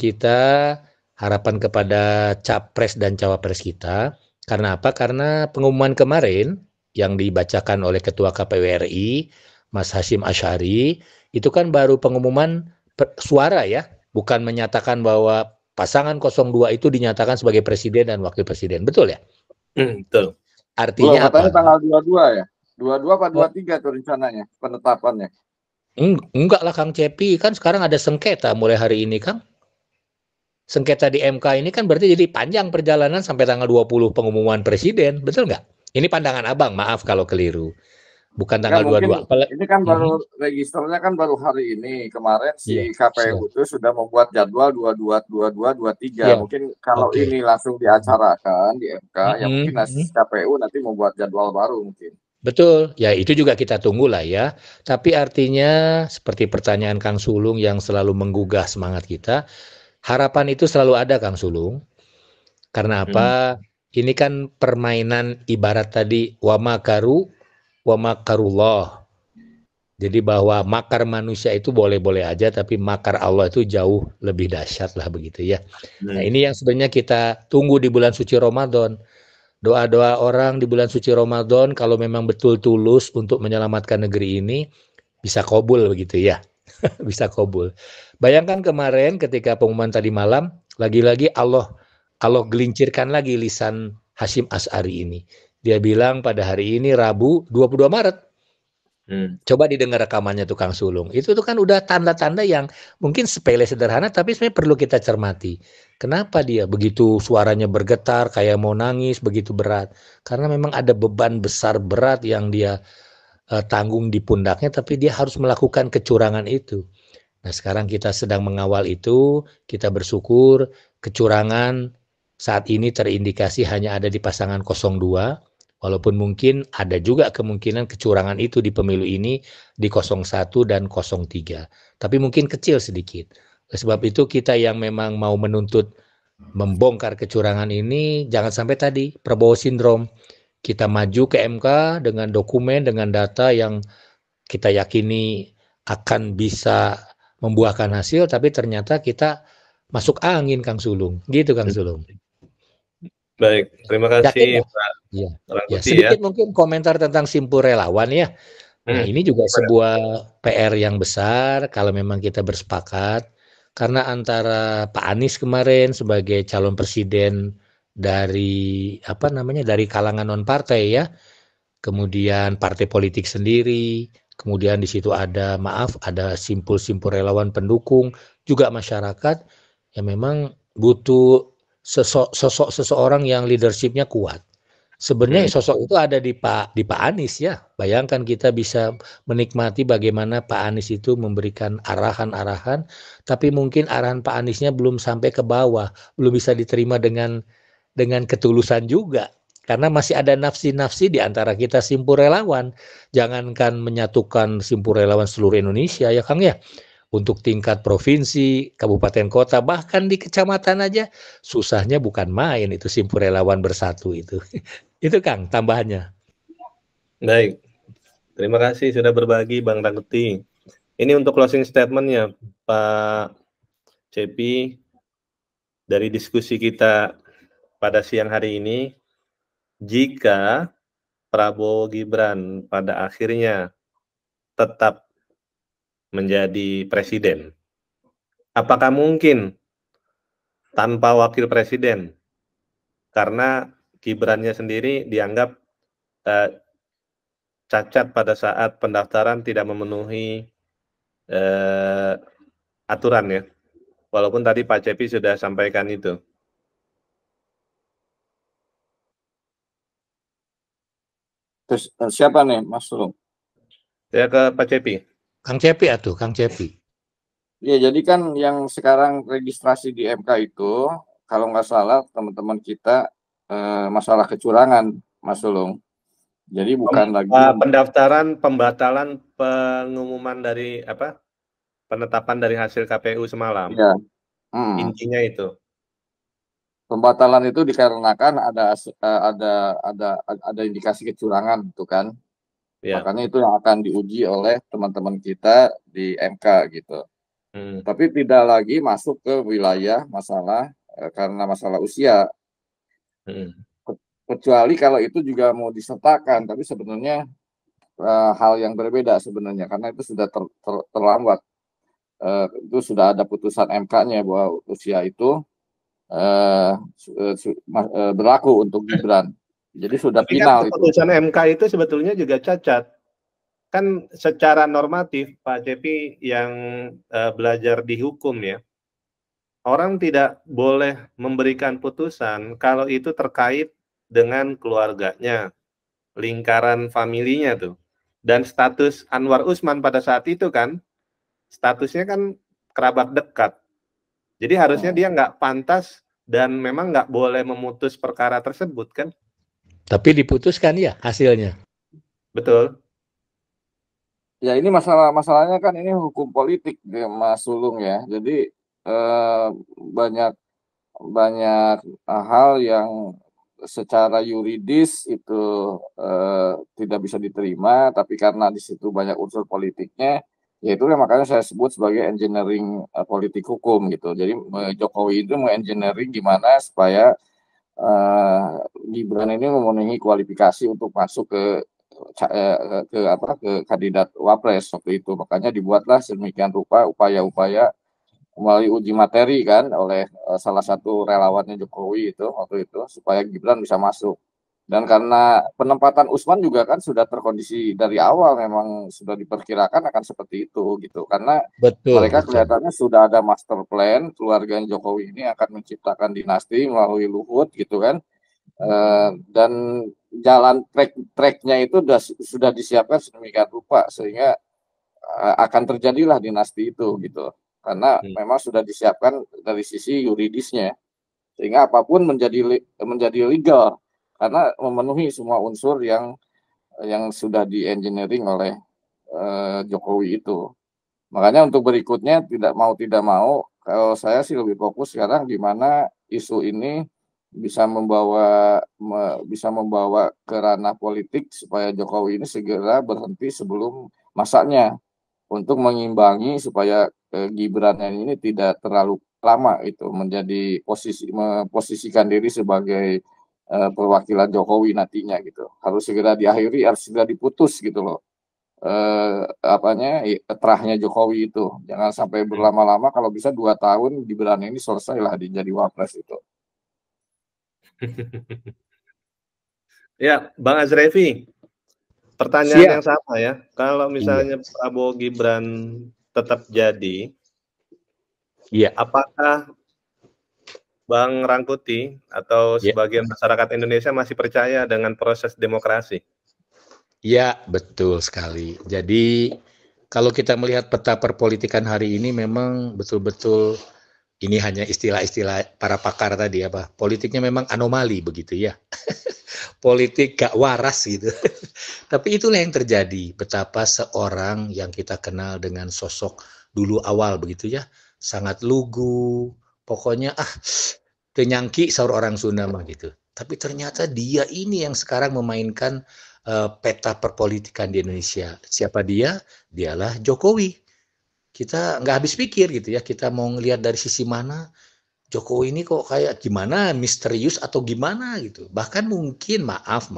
kepada capres dan cawapres kita, karena apa? Karena pengumuman kemarin yang dibacakan oleh Ketua KPU RI, Mas Hasyim Asy'ari, itu kan baru pengumuman suara ya, bukan menyatakan bahwa pasangan 02 itu dinyatakan sebagai presiden dan wakil presiden, betul ya? Betul. Artinya apa? Tanggal 22 ya? 22 apa 23 tuh rencananya penetapannya? Enggak lah Kang Cepi, kan sekarang ada sengketa mulai hari ini Kang. Sengketa di MK ini kan berarti jadi panjang perjalanan sampai tanggal 20 pengumuman presiden, betul nggak? Ini pandangan Abang, maaf kalau keliru. Bukan tanggal 22. Ini kan baru registernya kan baru hari ini. Kemarin si KPU itu sudah membuat jadwal 22, 23. Ya. Mungkin kalau ini langsung diacarakan di MK, ya mungkin KPU nanti membuat jadwal baru mungkin. Betul, ya itu juga kita tunggu lah ya. Tapi artinya seperti pertanyaan Kang Sulung yang selalu menggugah semangat kita, harapan itu selalu ada Kang Sulung. Karena apa? Ini kan permainan ibarat tadi wa makarullah. Jadi bahwa makar manusia itu boleh-boleh aja, tapi makar Allah itu jauh lebih dahsyat lah begitu ya. Nah ini yang sebenarnya kita tunggu di bulan suci Ramadan. Doa-doa orang di bulan suci Ramadan kalau memang betul tulus untuk menyelamatkan negeri ini bisa qabul begitu ya. Bisa qabul. Bayangkan kemarin ketika pengumuman tadi malam, lagi-lagi Allah gelincirkan lagi lisan Hasyim Asy'ari ini. Dia bilang pada hari ini Rabu 22 Maret. Coba didengar rekamannya Kang Sulung. Itu tuh kan udah tanda-tanda yang mungkin sepele sederhana tapi sebenarnya perlu kita cermati. Kenapa dia begitu suaranya bergetar kayak mau nangis begitu berat? Karena memang ada beban besar berat yang dia tanggung di pundaknya, tapi dia harus melakukan kecurangan itu. Nah sekarang kita sedang mengawal itu, kita bersyukur kecurangan saat ini terindikasi hanya ada di pasangan 02. Walaupun mungkin ada juga kemungkinan kecurangan itu di pemilu ini di 01 dan 03. Tapi mungkin kecil sedikit. Oleh sebab itu kita yang memang mau menuntut membongkar kecurangan ini, jangan sampai tadi Prabowo Sindrom. Kita maju ke MK dengan dokumen, dengan data yang kita yakini akan bisa membuahkan hasil, tapi ternyata kita masuk angin Kang Sulung. Gitu Kang Sulung. Baik, terima kasih Pak. Ya, sedikit mungkin komentar tentang simpul relawan ya. Nah ini juga sebuah PR yang besar kalau memang kita bersepakat, karena antara Pak Anies kemarin sebagai calon presiden dari dari kalangan non partai ya, kemudian partai politik sendiri, kemudian di situ ada simpul-simpul relawan pendukung, juga masyarakat yang memang butuh sosok seseorang yang leadership-nya kuat. Sebenarnya sosok itu ada di Pak Anies ya. Bayangkan kita bisa menikmati bagaimana Pak Anies itu memberikan arahan-arahan, tapi mungkin arahan Pak Aniesnya belum sampai ke bawah, belum bisa diterima dengan ketulusan juga. Karena masih ada nafsi-nafsi di antara kita simpul relawan. Jangankan menyatukan simpul relawan seluruh Indonesia ya Kang ya. Untuk tingkat provinsi, kabupaten kota, bahkan di kecamatan aja susahnya bukan main itu simpul relawan bersatu itu. Itu Kang tambahannya. Baik, terima kasih sudah berbagi Bang Rangkuti. Ini untuk closing statement-nya Pak Cepi, dari diskusi kita pada siang hari ini, jika Prabowo Gibran pada akhirnya tetap menjadi presiden, apakah mungkin tanpa wakil presiden? Karena Gibrannya sendiri dianggap cacat pada saat pendaftaran, tidak memenuhi aturan ya. Walaupun tadi Pak Cepi sudah sampaikan itu. Terus siapa nih Mas Sulung? Saya ke Pak Cepi. Kang Cepi atuh, Kang Cepi. Ya, jadi kan yang sekarang registrasi di MK itu, kalau nggak salah teman-teman kita masalah kecurangan, Mas Sulung. Jadi bukan lagi pendaftaran, pembatalan pengumuman dari penetapan dari hasil KPU semalam. Ya. Intinya itu. Pembatalan itu dikarenakan ada indikasi kecurangan, gitu kan. Ya. Makanya itu yang akan diuji oleh teman-teman kita di MK gitu. Tapi tidak lagi masuk ke wilayah masalah karena masalah usia. Kecuali kalau itu juga mau disertakan, tapi sebenarnya hal yang berbeda sebenarnya, karena itu sudah terlambat. Itu sudah ada putusan MK-nya bahwa usia itu berlaku untuk Gibran. Jadi sudah tapi final. Kan putusan MK itu sebetulnya juga cacat. Kan secara normatif Pak Cepi yang belajar di hukum ya, orang tidak boleh memberikan putusan kalau itu terkait dengan keluarganya, lingkaran familinya tuh. Dan status Anwar Usman pada saat itu kan, statusnya kan kerabat dekat. Jadi harusnya dia nggak pantas dan memang nggak boleh memutus perkara tersebut kan. Tapi diputuskan ya hasilnya. Betul. Ya ini masalahnya kan ini hukum politik Mas Sulung ya. Jadi banyak hal yang secara yuridis itu tidak bisa diterima, tapi karena di situ banyak unsur politiknya, ya itu makanya saya sebut sebagai engineering politik hukum gitu. Jadi Jokowi itu mengengineering gimana supaya Gibran ini memenuhi kualifikasi untuk masuk ke kandidat Wapres waktu itu. Makanya dibuatlah sedemikian rupa upaya-upaya melalui uji materi kan oleh salah satu relawannya Jokowi itu waktu itu supaya Gibran bisa masuk. Dan karena penempatan Usman juga kan sudah terkondisi dari awal, memang sudah diperkirakan akan seperti itu gitu. Karena mereka kelihatannya sudah ada master plan, keluarga Jokowi ini akan menciptakan dinasti melalui Luhut gitu kan. Dan jalan tracknya itu sudah disiapkan sedemikian rupa sehingga akan terjadilah dinasti itu gitu. Karena memang sudah disiapkan dari sisi yuridisnya sehingga apapun menjadi legal karena memenuhi semua unsur yang sudah di engineering oleh Jokowi itu. Makanya untuk berikutnya tidak mau kalau saya sih lebih fokus sekarang di mana isu ini bisa membawa ke ranah politik supaya Jokowi ini segera berhenti sebelum masanya untuk mengimbangi supaya Gibran ini tidak terlalu lama itu menjadi memposisikan diri sebagai perwakilan Jokowi nantinya gitu. Harus segera diakhiri, harus segera diputus gitu loh. Terahnya Jokowi itu. Jangan sampai berlama-lama, kalau bisa 2 tahun Gibran ini selesailah jadi Wapres itu. Ya, Bang Azrevi. pertanyaan yang sama ya. Kalau misalnya Prabowo Gibran tetap jadi, apakah Bang Rangkuti atau sebagian masyarakat Indonesia masih percaya dengan proses demokrasi? Ya, betul sekali. Jadi kalau kita melihat peta perpolitikan hari ini memang betul-betul ini hanya istilah-istilah para pakar tadi apa. Politiknya memang anomali begitu ya. Politik gak waras gitu. Tapi itulah yang terjadi. Betapa seorang yang kita kenal dengan sosok dulu awal begitu ya. Sangat lugu. Pokoknya tenyangki saur orang Sunda mah gitu. Tapi ternyata dia ini yang sekarang memainkan peta perpolitikan di Indonesia. Siapa dia? Dialah Jokowi. Kita nggak habis pikir gitu ya. Kita mau ngelihat dari sisi mana Jokowi ini kok kayak gimana, misterius atau gimana gitu. Bahkan mungkin maaf,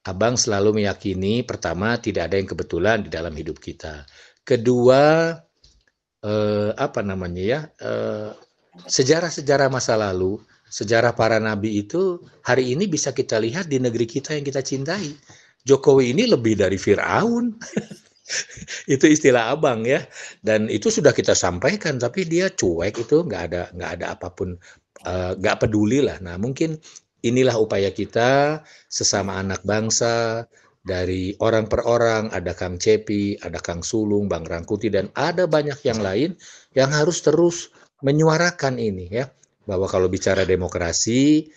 Abang selalu meyakini pertama tidak ada yang kebetulan di dalam hidup kita. Kedua, sejarah-sejarah masa lalu, sejarah para nabi itu hari ini bisa kita lihat di negeri kita yang kita cintai. Jokowi ini lebih dari Firaun. Itu istilah Abang ya, dan itu sudah kita sampaikan, tapi dia cuek, itu nggak ada apapun, nggak peduli lah. Nah mungkin inilah upaya kita sesama anak bangsa, dari orang per orang, ada Kang Cepi, ada Kang Sulung, Bang Rangkuti, dan ada banyak yang lain yang harus terus menyuarakan ini ya, bahwa kalau bicara demokrasi,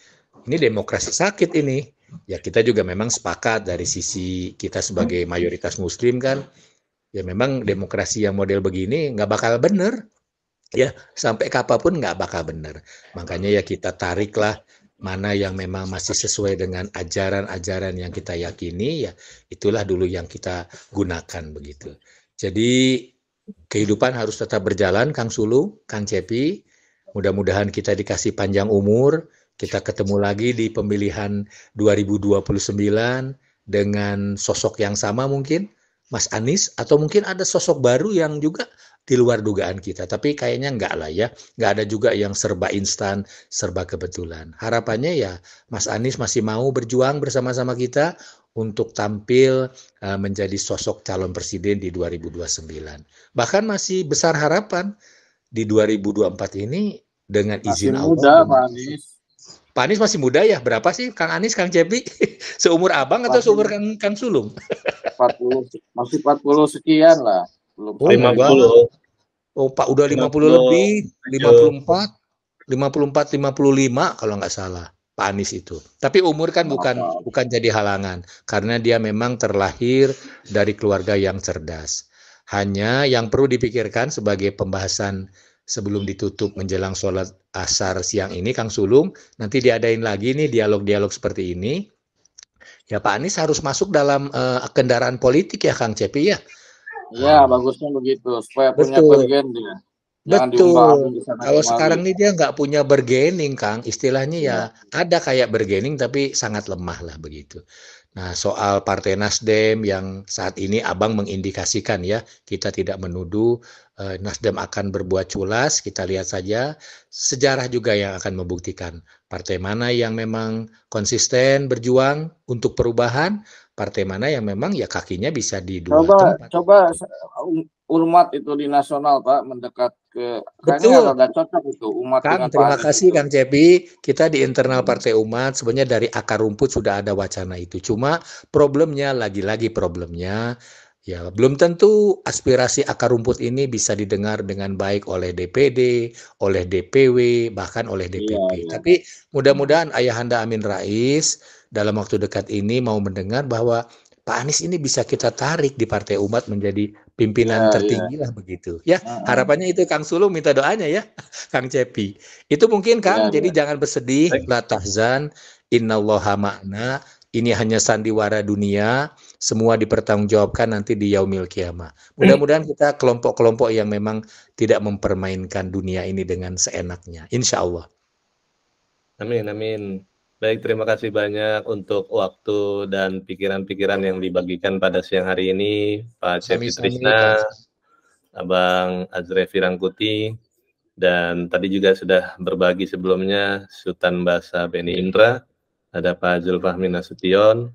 ini demokrasi sakit ini. Ya kita juga memang sepakat dari sisi kita sebagai mayoritas muslim kan, ya memang demokrasi yang model begini nggak bakal bener, ya sampai kapanpun nggak bakal bener. Makanya ya kita tariklah mana yang memang masih sesuai dengan ajaran-ajaran yang kita yakini, ya itulah dulu yang kita gunakan begitu. Jadi kehidupan harus tetap berjalan, Kang Sulung, Kang Cepi. Mudah-mudahan kita dikasih panjang umur. Kita ketemu lagi di pemilihan 2029 dengan sosok yang sama mungkin, Mas Anies, atau mungkin ada sosok baru yang juga di luar dugaan kita. Tapi kayaknya enggak lah ya, enggak ada juga yang serba instan, serba kebetulan. Harapannya ya Mas Anies masih mau berjuang bersama-sama kita untuk tampil menjadi sosok calon presiden di 2029. Bahkan masih besar harapan di 2024 ini dengan izin Allah. Pak Anies. Pak Anies masih muda ya? Berapa sih Kang Anies, Kang Cepi? Seumur Abang atau seumur Kang Sulung? 40, masih 40 sekian lah. Belum 50. Oh, Pak udah 50 lebih, 54, 55 kalau nggak salah Pak Anies itu. Tapi umur kan bukan jadi halangan, karena dia memang terlahir dari keluarga yang cerdas. Hanya yang perlu dipikirkan sebagai pembahasan sebelum ditutup menjelang sholat asar siang ini, Kang Sulung, nanti diadain lagi nih dialog-dialog seperti ini. Ya Pak Anies harus masuk dalam kendaraan politik ya Kang Cepi ya. Ya bagusnya begitu supaya punya bergen dia. Betul. Kalau sekarang ini dia nggak punya bargaining, Kang. Istilahnya ya ada kayak bargaining tapi sangat lemah lah begitu. Nah, soal Partai Nasdem yang saat ini Abang mengindikasikan ya, kita tidak menuduh Nasdem akan berbuat culas, kita lihat saja sejarah juga yang akan membuktikan partai mana yang memang konsisten berjuang untuk perubahan, partai mana yang memang ya kakinya bisa di dua tempat. Coba umat itu di nasional Pak mendekat ke kayaknya agak cocok itu umat. Kang, terima kasih Kang Cepi. Kita di internal Partai Umat sebenarnya dari akar rumput sudah ada wacana itu. Cuma problemnya lagi-lagi problemnya ya belum tentu aspirasi akar rumput ini bisa didengar dengan baik oleh DPD, oleh DPW, bahkan oleh DPP. Tapi mudah-mudahan Ayahanda Amin Rais dalam waktu dekat ini mau mendengar bahwa Pak Anies ini bisa kita tarik di Partai Umat menjadi pimpinan tertinggi lah begitu. Ya, harapannya itu Kang Sulung minta doanya ya, Kang Cepi. Itu mungkin Kang, jadi jangan bersedih, la tahzan, innallaha ma'na. Ini hanya sandiwara dunia, semua dipertanggungjawabkan nanti di yaumil kiamah. Mudah-mudahan kita kelompok-kelompok yang memang tidak mempermainkan dunia ini dengan seenaknya. Insya Allah. Amin, amin. Baik, terima kasih banyak untuk waktu dan pikiran-pikiran yang dibagikan pada siang hari ini, Pak Cepi Trisna, Abang Azrefi Rangkuti, dan tadi juga sudah berbagi sebelumnya Sultan Basa Beni Indra, ada Pak Zulfahmi Nasution,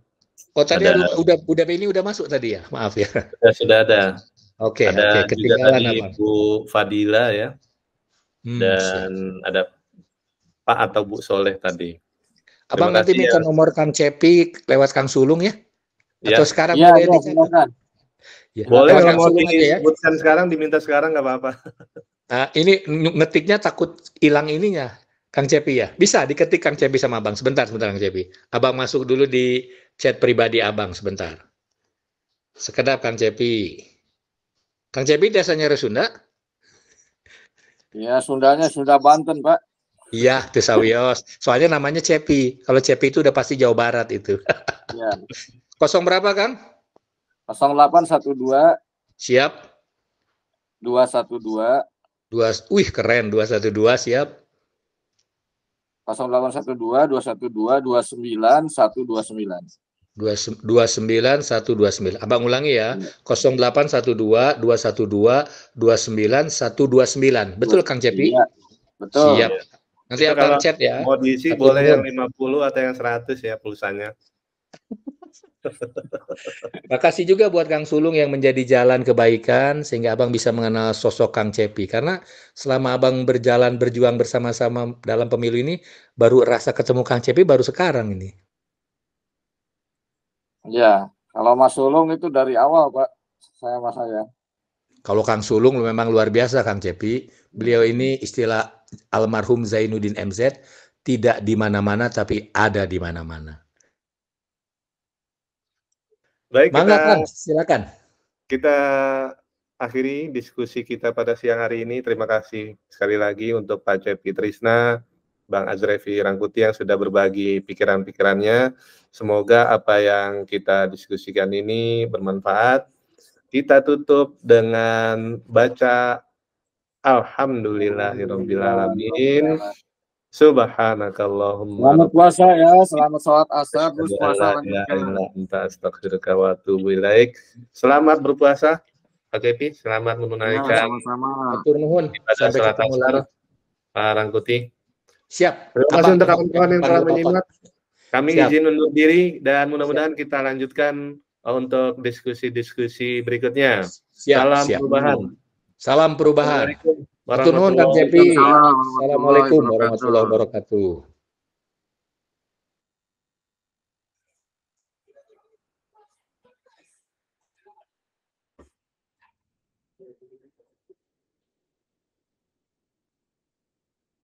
Oh, tadi Ada udah ini udah masuk tadi ya? Maaf ya. sudah ada. Oke, Ada juga ketinggalan tadi Abang. Bu Fadila ya, Siap. dan ada Pak atau Bu Soleh tadi. Abang Terima nanti kasih minta ya. nomor Kang Cepi lewat Kang Sulung ya? Atau Ya, sekarang Iya, boleh iya, dicatat? silakan. Ya. boleh Lewat kalau Kang mau Sulung aja ya. disebutkan sekarang, diminta sekarang nggak apa-apa. Nah, ini ngetiknya takut hilang ininya, Kang Cepi ya. Bisa diketik Kang Cepi sama Abang. Sebentar Kang Cepi. Abang masuk dulu di chat pribadi Abang sebentar. Sekedap Kang Cepi. Kang Cepi dasarnya Sunda? Ya, Sundanya Sunda Banten, Pak. Iya, itu Sawios. Soalnya namanya Cepi. Kalau Cepi itu udah pasti Jawa Barat itu. Ya. 0 berapa, Kang? 0812 Siap. 212 Wih, keren. 212, siap. 0812 212 29 129. 29129. Abang ulangi ya. 0812 212 29129. Betul Kang Cepi? Iya, betul. Siap. Nanti Itu Abang kalau chat ya. mau diisi Atur boleh yang nuhun. 50 atau yang 100 ya pulsanya. Makasih juga buat Kang Sulung yang menjadi jalan kebaikan sehingga Abang bisa mengenal sosok Kang Cepi. Karena selama Abang berjuang bersama-sama dalam pemilu ini, baru rasa ketemu Kang Cepi baru sekarang ini. Ya, kalau Mas Sulung itu dari awal, Pak. Saya. Kalau Kang Sulung memang luar biasa Kang Cepi. Beliau ini istilah almarhum Zainuddin MZ tidak di mana-mana tapi ada di mana-mana. Baik, Mangga Kang, silakan. kita akhiri diskusi kita pada siang hari ini. Terima kasih sekali lagi untuk Pak Cepi Trisna, Bang Azrefi Rangkuti yang sudah berbagi pikiran-pikirannya. Semoga apa yang kita diskusikan ini bermanfaat. Kita tutup dengan baca Alhamdulillahirrabbilalamin. Subhanakallahumma. Selamat puasa ya, selamat sholat asar, terus puasa lanjutkan. Selamat berpuasa, Pak Cepi. Selamat menunaikan Ya, sama-sama. Atur nuhun. ibadah Sampai salat ketemu asar, lagi. Pak Rangkuti. Siap. Terima kasih untuk kawan-kawan yang telah menyimak. Kami Siap. izin undur diri dan mudah-mudahan kita lanjutkan untuk diskusi-diskusi berikutnya. Salam perubahan. Salam perubahan. Assalamualaikum Atur nuhun Kang Cepi. Assalamualaikum warahmatullahi wabarakatuh.